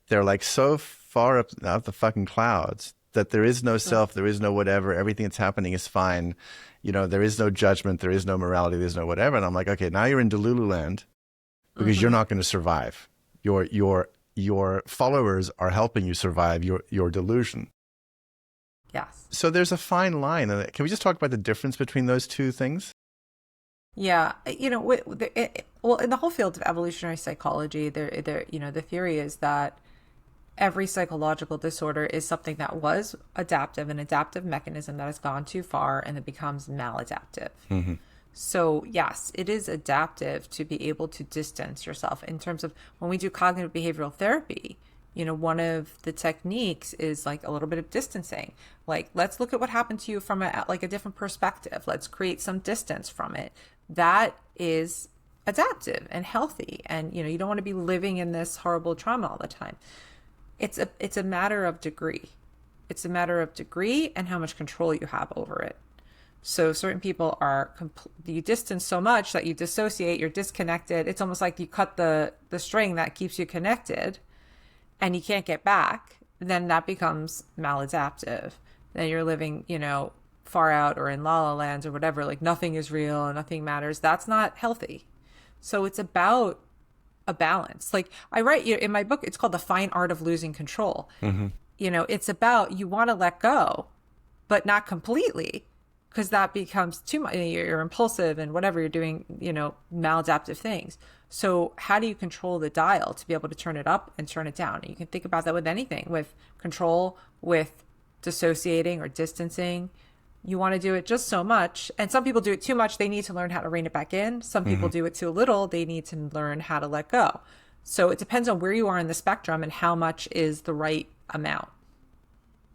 They're like so far up the fucking clouds that there is no self, there is no whatever, everything that's happening is fine. You know, there is no judgment, there is no morality, there's no whatever. And I'm like, okay, now you're in Delulu land because you're not going to survive. Your followers are helping you survive your delusion. Yes. So there's a fine line. Can we just talk about the difference between those two things? Yeah, you know, well, in the whole field of evolutionary psychology, you know, the theory is that every psychological disorder is something that was adaptive, an adaptive mechanism that has gone too far and it becomes maladaptive. Mm-hmm. So yes, it is adaptive to be able to distance yourself. In terms of when we do cognitive behavioral therapy, you know, one of the techniques is like a little bit of distancing. Like, let's look at what happened to you from a different perspective. Let's create some distance from it. That is adaptive and healthy. And, you know, you don't want to be living in this horrible trauma all the time. It's a matter of degree. It's a matter of degree and how much control you have over it. So certain people you distance so much that you dissociate, you're disconnected. It's almost like you cut the string that keeps you connected and you can't get back. Then that becomes maladaptive. Then you're living, you know, far out or in la la land or whatever, like nothing is real and nothing matters. That's not healthy. So it's about a balance. Like I write in my book, it's called The Fine Art of Losing Control. Mm-hmm. You know, it's about, you want to let go, but not completely, because that becomes too much. You're impulsive and whatever you're doing, you know, maladaptive things. So how do you control the dial to be able to turn it up and turn it down? And you can think about that with anything, with control, with dissociating or distancing. You want to do it just so much. And some people do it too much. They need to learn how to rein it back in. Some people do it too little. They need to learn how to let go. So it depends on where you are in the spectrum and how much is the right amount.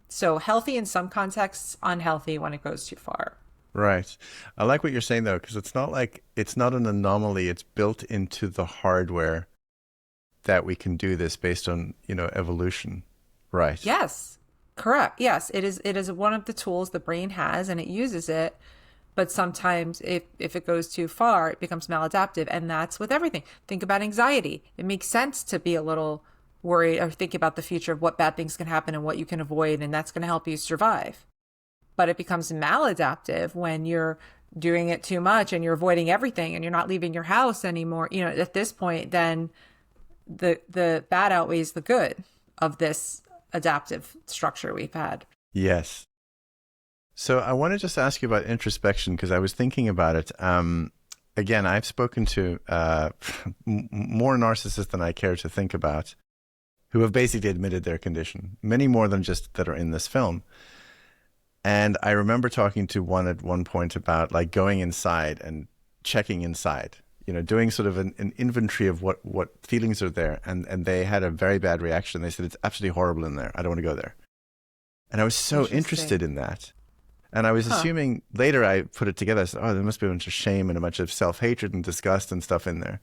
So healthy in some contexts, unhealthy when it goes too far. Right. I like what you're saying, though, because it's not an anomaly. It's built into the hardware that we can do this based on, you know, evolution. Right. Yes. Correct. Yes. It is one of the tools the brain has and it uses it. But sometimes if it goes too far, it becomes maladaptive. And that's with everything. Think about anxiety. It makes sense to be a little worried or think about the future of what bad things can happen and what you can avoid, and that's going to help you survive. But it becomes maladaptive when you're doing it too much and you're avoiding everything and you're not leaving your house anymore. You know, at this point, then the bad outweighs the good of this adaptive structure we've had. Yes. So I want to just ask you about introspection, because I was thinking about it. Again, I've spoken to more narcissists than I care to think about, who have basically admitted their condition, many more than just that are in this film. And I remember talking to one at one point about like going inside and checking inside, you know, doing sort of an inventory of what feelings are there. And they had a very bad reaction. They said, it's absolutely horrible in there. I don't want to go there. And I was so interested in that. And I was assuming later I put it together. I said, oh, there must be a bunch of shame and a bunch of self-hatred and disgust and stuff in there.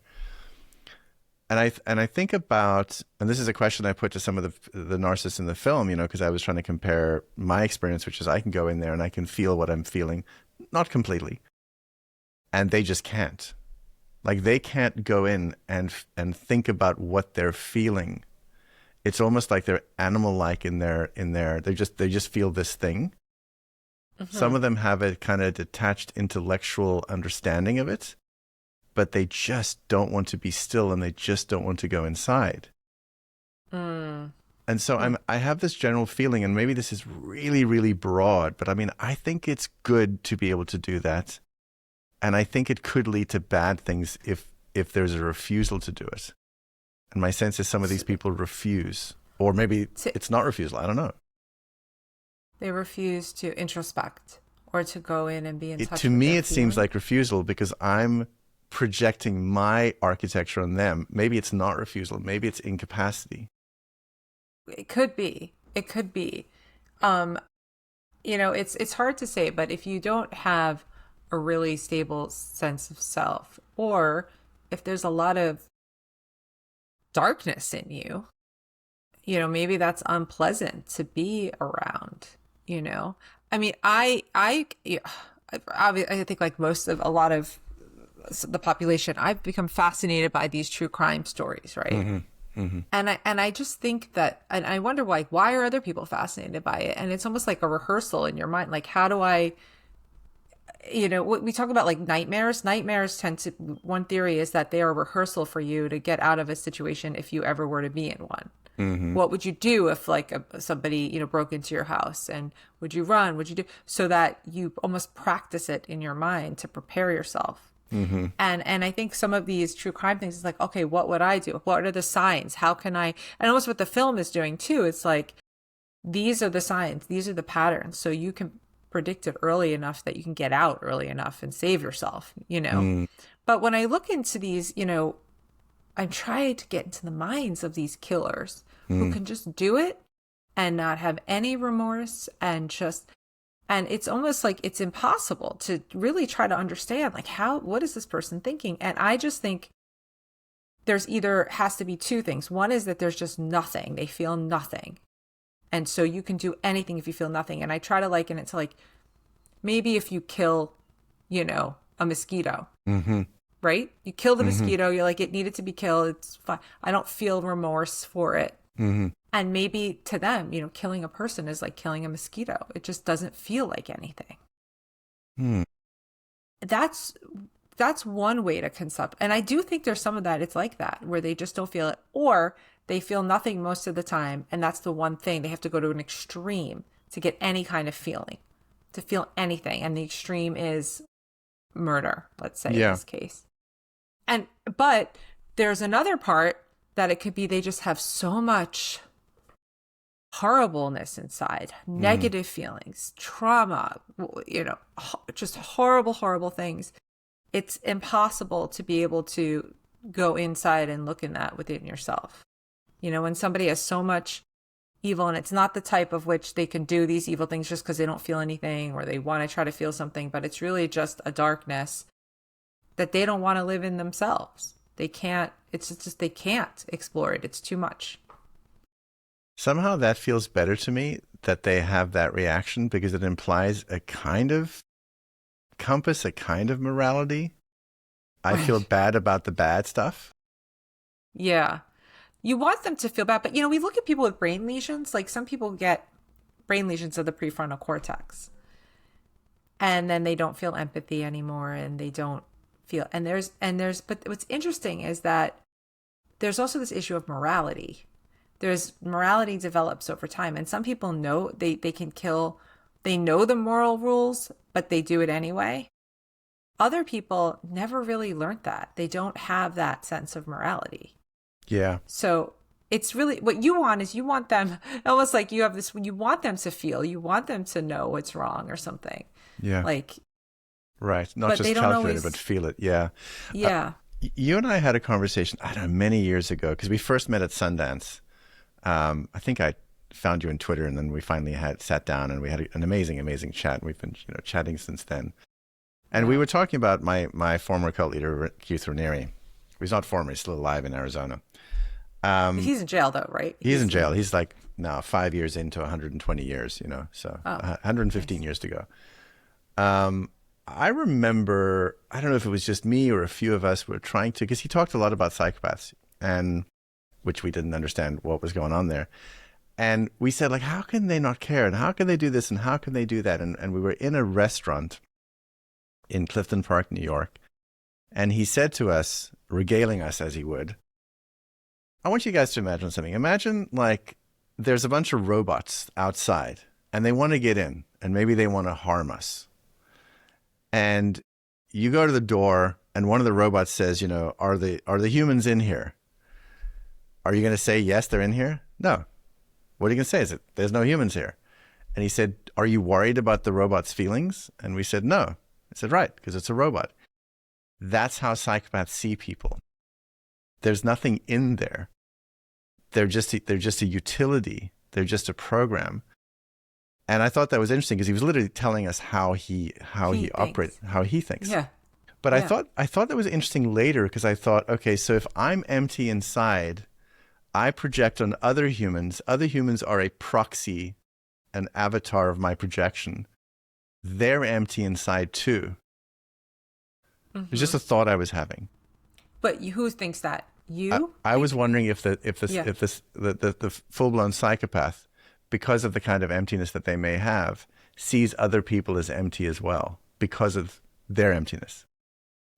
And I think about, and this is a question I put to some of the narcissists in the film, you know, because I was trying to compare my experience, which is I can go in there and I can feel what I'm feeling, not completely. And they just can't. Like they can't go in and think about what they're feeling. It's almost like they're animal-like in their they just feel this thing. Mm-hmm. Some of them have a kind of detached intellectual understanding of it, but they just don't want to be still and they just don't want to go inside. And so I have this general feeling, and maybe this is really, really broad, but I mean, I think it's good to be able to do that. And I think it could lead to bad things if there's a refusal to do it. And my sense is some of these people refuse, or maybe it's not refusal. I don't know. They refuse to introspect or to go in and be in touch to with me, their it seems feelings. like refusal because I'm projecting my architecture on them. Maybe it's not refusal. Maybe it's incapacity. It could be. It could be. You know, it's hard to say, but if you don't have a really stable sense of self, or if there's a lot of darkness in you, you know, maybe that's unpleasant to be around, you know? I mean, I think like a lot of the population, I've become fascinated by these true crime stories, right? Mm-hmm. Mm-hmm. And I just think that, and I wonder why are other people fascinated by it? And it's almost like a rehearsal in your mind. Like, how do I, you know, we talk about like nightmares. Nightmares one theory is that they are a rehearsal for you to get out of a situation if you ever were to be in one. Mm-hmm. What would you do if like somebody, you know, broke into your house, and would you run? Would you do so that you almost practice it in your mind to prepare yourself? Mm-hmm. And I think some of these true crime things is like, okay, what would I do? What are the signs? How can I, and almost what the film is doing too. It's like, these are the signs, these are the patterns. So you can predict it early enough that you can get out early enough and save yourself, you know? Mm. But when I look into these, you know, I'm trying to get into the minds of these killers who can just do it and not have any remorse and it's almost like it's impossible to really try to understand, like, what is this person thinking? And I just think there's has to be two things. One is that there's just nothing. They feel nothing. And so you can do anything if you feel nothing. And I try to liken it to like, maybe if you kill, you know, a mosquito, mm-hmm. right? You kill the mm-hmm. mosquito. You're like, it needed to be killed. It's fine. I don't feel remorse for it. Mm-hmm. And maybe to them, you know, killing a person is like killing a mosquito. It just doesn't feel like anything. Mm. That's one way to concept. And I do think there's some of that. It's like that, where they just don't feel it, or they feel nothing most of the time. And that's the one thing. They have to go to an extreme to get any kind of feeling, to feel anything. And the extreme is murder, let's say, in this case. But there's another part that it could be they just have so much horribleness inside, negative feelings, trauma, you know, just horrible, horrible things. It's impossible to be able to go inside and look in that within yourself. You know, when somebody has so much evil, and it's not the type of which they can do these evil things just because they don't feel anything or they want to try to feel something, but it's really just a darkness that they don't want to live in themselves. They can't, it's just they can't explore it. It's too much. Somehow that feels better to me, that they have that reaction, because it implies a kind of encompass a kind of morality. I feel bad about the bad stuff. Yeah. You want them to feel bad, but we look at people with brain lesions. Like some people get brain lesions of the prefrontal cortex, and then they don't feel empathy anymore, and they don't feel. But what's interesting is that there's also this issue of morality. There's morality develops over time, and some people know they can kill. They know the moral rules, but they do it anyway. Other people never really learned that. They don't have that sense of morality. Yeah. So it's really what you want is you want them almost like you have this when you want them to feel, you want them to know what's wrong or something. Yeah. Like, right. Not just calculate it, but feel it. Yeah. Yeah. You and I had a conversation, I don't know, many years ago, because we first met at Sundance. I think I found you on Twitter, and then we finally sat down and we had an amazing, amazing chat. We've been, chatting since then. And we were talking about my former cult leader, Keith Raniere. He's not former, he's still alive in Arizona. He's in jail though, right? He's in jail. He's like now 5 years into 120 years, so 115 years to go. I remember, I don't know if it was just me or a few of us were trying to, because he talked a lot about psychopaths, and which we didn't understand what was going on there. And we said, like, how can they not care? And how can they do this? And how can they do that? And we were in a restaurant in Clifton Park, New York. And he said to us, regaling us as he would, I want you guys to imagine something. Imagine like there's a bunch of robots outside and they want to get in and maybe they want to harm us. And you go to the door and one of the robots says, are the humans in here? Are you going to say, yes, they're in here? No. What are you going to say? Is it, there's no humans here? And he said, are you worried about the robot's feelings? And we said, no. I said, right, because it's a robot. That's how psychopaths see people. There's nothing in there. They're just a utility. They're just a program. And I thought that was interesting because he was literally telling us how he operates, how he thinks. Yeah. But yeah. I thought that was interesting later because I thought, okay, so if I'm empty inside, I project on other humans. Other humans are a proxy, an avatar of my projection. They're empty inside too. Mm-hmm. It's just a thought I was having. But who thinks that? You? I was wondering if the full-blown psychopath, because of the kind of emptiness that they may have, sees other people as empty as well because of their emptiness.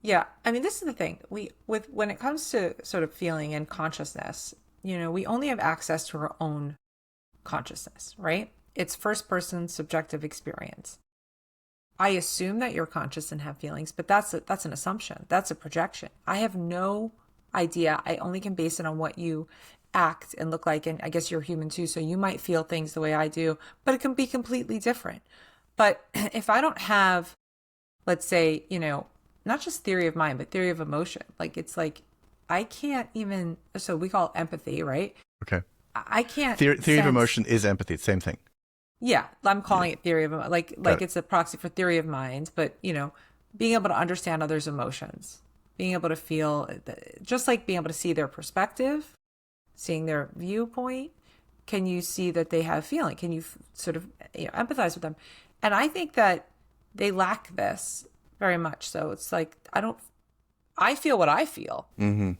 Yeah, I mean, this is the thing. When it comes to sort of feeling and consciousness, we only have access to our own consciousness, right? It's first-person subjective experience. I assume that you're conscious and have feelings, but that's an assumption. That's a projection. I have no idea. I only can base it on what you act and look like. And I guess you're human too. So you might feel things the way I do, but it can be completely different. But if I don't have, let's say, not just theory of mind, but theory of emotion, like it's like, I can't even, so we call it empathy, right? Okay. I can't. Theory of emotion is empathy. It's the same thing. Yeah. I'm calling it theory of, like it's a proxy for theory of mind, but being able to understand others' emotions, being able to feel, just like being able to see their perspective, seeing their viewpoint. Can you see that they have feeling? Can you sort of empathize with them? And I think that they lack this very much. So it's like, I feel what I feel. Mm-hmm.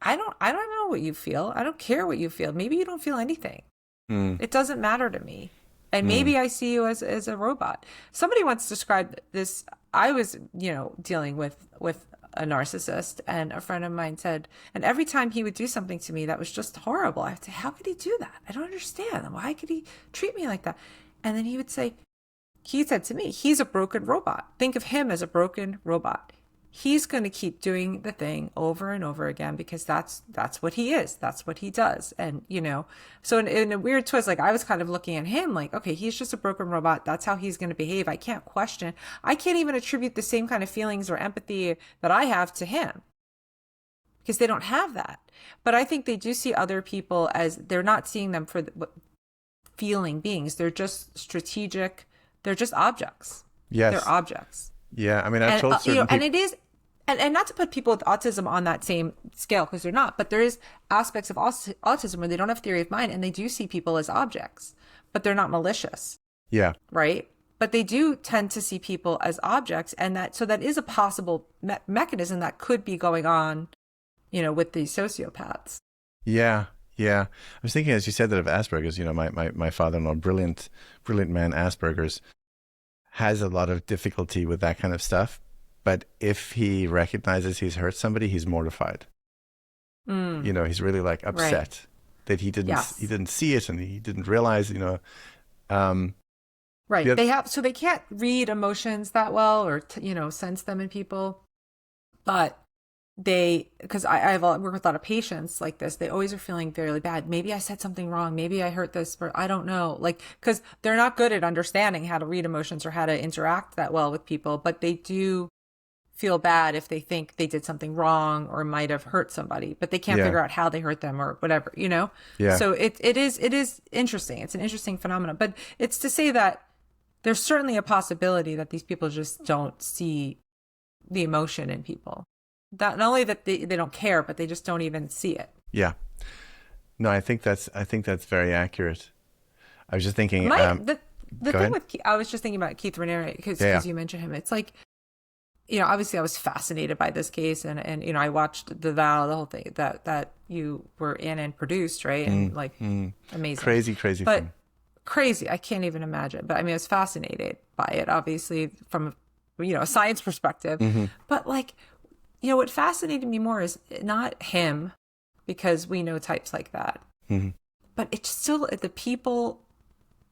I don't know what you feel. I don't care what you feel. Maybe you don't feel anything. Mm. It doesn't matter to me. And maybe I see you as a robot. Somebody once described this. I was, dealing with a narcissist, and a friend of mine said, and every time he would do something to me that was just horrible, I would say, how could he do that? I don't understand. Why could he treat me like that? And then he said to me, he's a broken robot. Think of him as a broken robot. He's going to keep doing the thing over and over again because that's what he is. That's what he does. And, so in a weird twist, like I was kind of looking at him like, okay, he's just a broken robot. That's how he's going to behave. I can't question. I can't even attribute the same kind of feelings or empathy that I have to him because they don't have that. But I think they do see other people as they're not seeing them for feeling beings. They're just strategic. They're just objects. Yes. They're objects. Yeah. I mean, I've told certain people. And it is. And not to put people with autism on that same scale, because they're not, but there is aspects of autism where they don't have theory of mind and they do see people as objects, but they're not malicious. Yeah. Right? but they do tend to see people as objects, and that is a possible mechanism that could be going on, with these sociopaths. Yeah. Yeah. I was thinking, as you said, that of Asperger's, my father-in-law, brilliant man, Asperger's, has a lot of difficulty with that kind of stuff. But if he recognizes he's hurt somebody, he's mortified. He's really like upset that he didn't see it and he didn't realize, Right. They can't read emotions that well or, sense them in people. But because I've worked with a lot of patients like this, they always are feeling very bad. Maybe I said something wrong. Maybe I hurt this, but I don't know. Because they're not good at understanding how to read emotions or how to interact that well with people, but they do feel bad if they think they did something wrong or might have hurt somebody, but they can't figure out how they hurt them or whatever, Yeah. So it is interesting. It's an interesting phenomenon, but it's to say that there's certainly a possibility that these people just don't see the emotion in people. Not only that they don't care, but they just don't even see it. Yeah. No, I think that's very accurate. I was just thinking. The thing with I was just thinking about Keith Raniere because you mentioned him. It's like, obviously I was fascinated by this case, and I watched the whole thing that you were in and produced, right? And amazing, crazy, but thing. Crazy. I can't even imagine. But I was fascinated by it, obviously from a science perspective. But what fascinated me more is not him, because we know types like that. But it's still the people.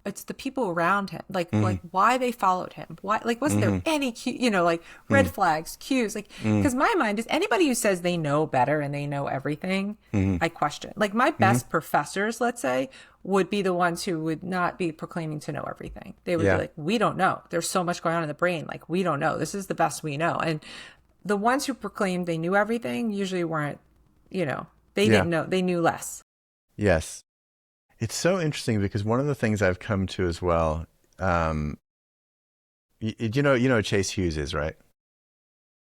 It's the people around him, like why they followed him. Why, wasn't there any cue, red flags, cues? Because my mind is anybody who says they know better and they know everything, I question. My best professors, let's say, would be the ones who would not be proclaiming to know everything. They would be like, we don't know. There's so much going on in the brain. We don't know. This is the best we know. And the ones who proclaimed they knew everything usually weren't, they didn't know. They knew less. Yes. It's so interesting because one of the things I've come to as well, Chase Hughes is, right?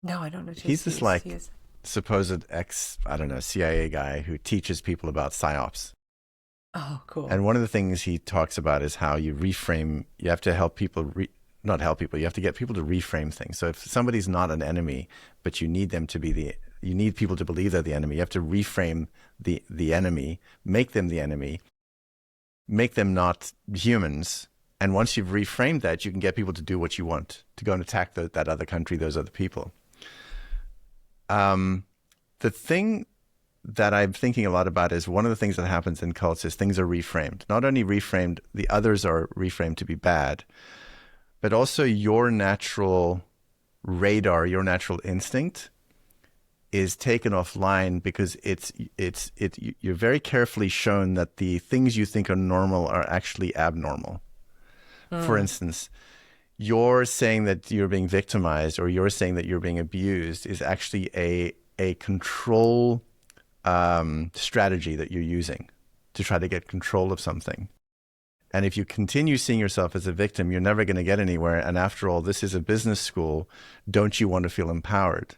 No, I don't know Chase He's this Hughes. Supposed CIA guy who teaches people about Psyops. Oh, cool. And one of the things he talks about is how you have to help people, not help people, you have to get people to reframe things. So if somebody's not an enemy, but you need them to you need people to believe they're the enemy, you have to reframe the enemy, make them the enemy, make them not humans. And once you've reframed that, you can get people to do what you want, to go and attack that other country, those other people. The thing that I'm thinking a lot about is one of the things that happens in cults is things are reframed. Not only reframed, the others are reframed to be bad, but also your natural radar, your natural instinct is taken offline because you're very carefully shown that the things you think are normal are actually abnormal. For instance, you're saying that you're being victimized or you're saying that you're being abused is actually a control strategy that you're using to try to get control of something. And if you continue seeing yourself as a victim, you're never going to get anywhere. And after all, this is a business school. Don't you want to feel empowered?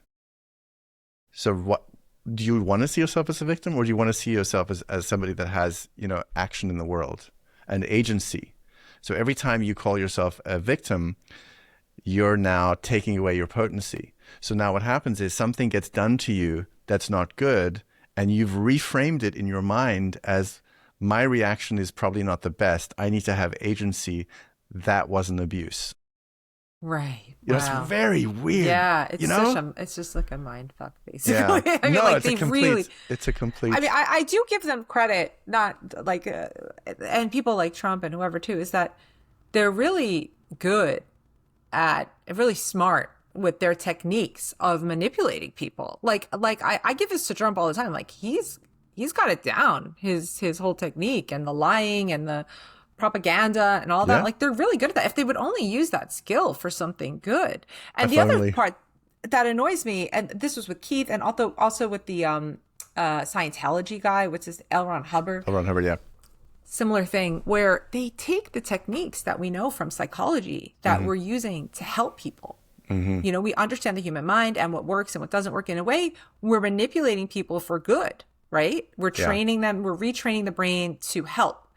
So what do you want to see yourself as a victim, or do you want to see yourself as somebody that has, action in the world and agency? So every time you call yourself a victim, you're now taking away your potency. So now what happens is something gets done to you that's not good, and you've reframed it in your mind as my reaction is probably not the best. I need to have agency. That wasn't abuse. Right. Wow. It's very weird. Yeah, it's just like a mind fuck, basically. Yeah. It's a complete. I do give them credit, not and people like Trump and whoever too, is that they're really good at, really smart with their techniques of manipulating people. I give this to Trump all the time. He's got it down, his whole technique and the lying and the propaganda and all that. They're really good at that if they would only use that skill for something good. And the other part that annoys me, and this was with Keith and also with the Scientology guy, which is L. Ron Hubbard, similar thing, where they take the techniques that we know from psychology that we're using to help people. We understand the human mind and what works and what doesn't work. In a way, we're manipulating people for good, right? We're training them, we're retraining the brain to help.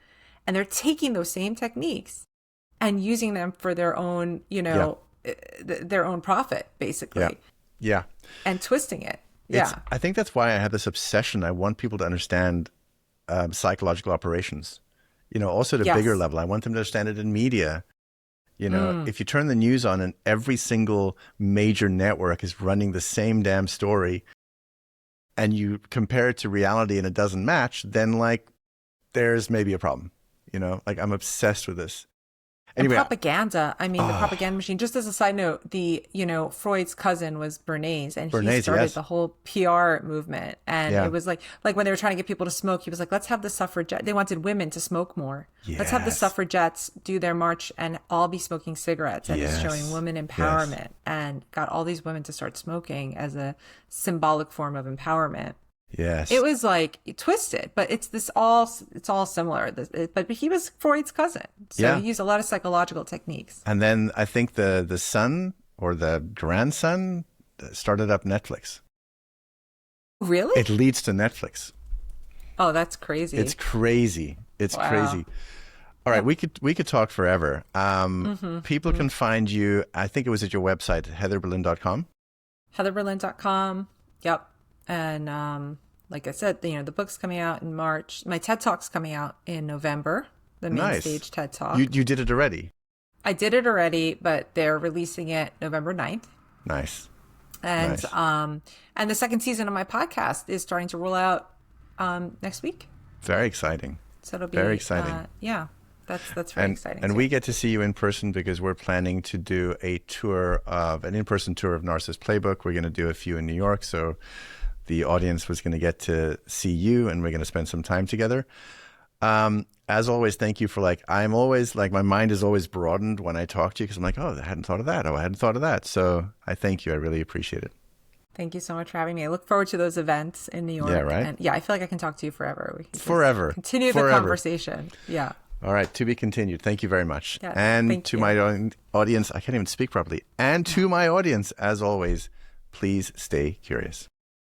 And they're taking those same techniques and using them for their own, their own profit, basically. Yeah. Yeah. And twisting it. Yeah. I think that's why I have this obsession. I want people to understand psychological operations, also at a bigger level. I want them to understand it in media. If you turn the news on and every single major network is running the same damn story and you compare it to reality and it doesn't match, then like there's maybe a problem, like I'm obsessed with this. Anyway, and propaganda. I mean, the propaganda machine. Just as a side note, Freud's cousin was Bernays, and he started the whole PR movement. And it was like when they were trying to get people to smoke, he was like, "Let's have the suffragette." They wanted women to smoke more. Yes. Let's have the suffragettes do their march and all be smoking cigarettes, and it's showing women empowerment, and got all these women to start smoking as a symbolic form of empowerment. Yes. It was like twisted, but it's all similar. But he was Freud's cousin. So he used a lot of psychological techniques. And then I think the son or the grandson started up Netflix. Really? It leads to Netflix. Oh, that's crazy. It's crazy. It's crazy. All right, we could talk forever. People can find you, I think it was at your website, heatherberlin.com. heatherberlin.com. Yep. And like I said, the book's coming out in March. My TED Talk's coming out in November, the main stage TED Talk. You did it already? I did it already, but they're releasing it November 9th. Nice. And and the second season of my podcast is starting to roll out next week. Very exciting. So it'll be very exciting. That's very exciting. And we get to see you in person because we're planning to do an in-person tour of Narcissist Playbook. We're going to do a few in New York, so the audience was going to get to see you, and we're going to spend some time together. As always, thank you for I'm always my mind is always broadened when I talk to you because I'm like, oh, I hadn't thought of that. Oh, I hadn't thought of that. So I thank you. I really appreciate it. Thank you so much for having me. I look forward to those events in New York. Yeah, right? And I feel like I can talk to you forever. We can forever. Continue the conversation. Yeah. All right. To be continued. Thank you very much. Yeah, and to my audience, I can't even speak properly. And to my audience, as always, please stay curious.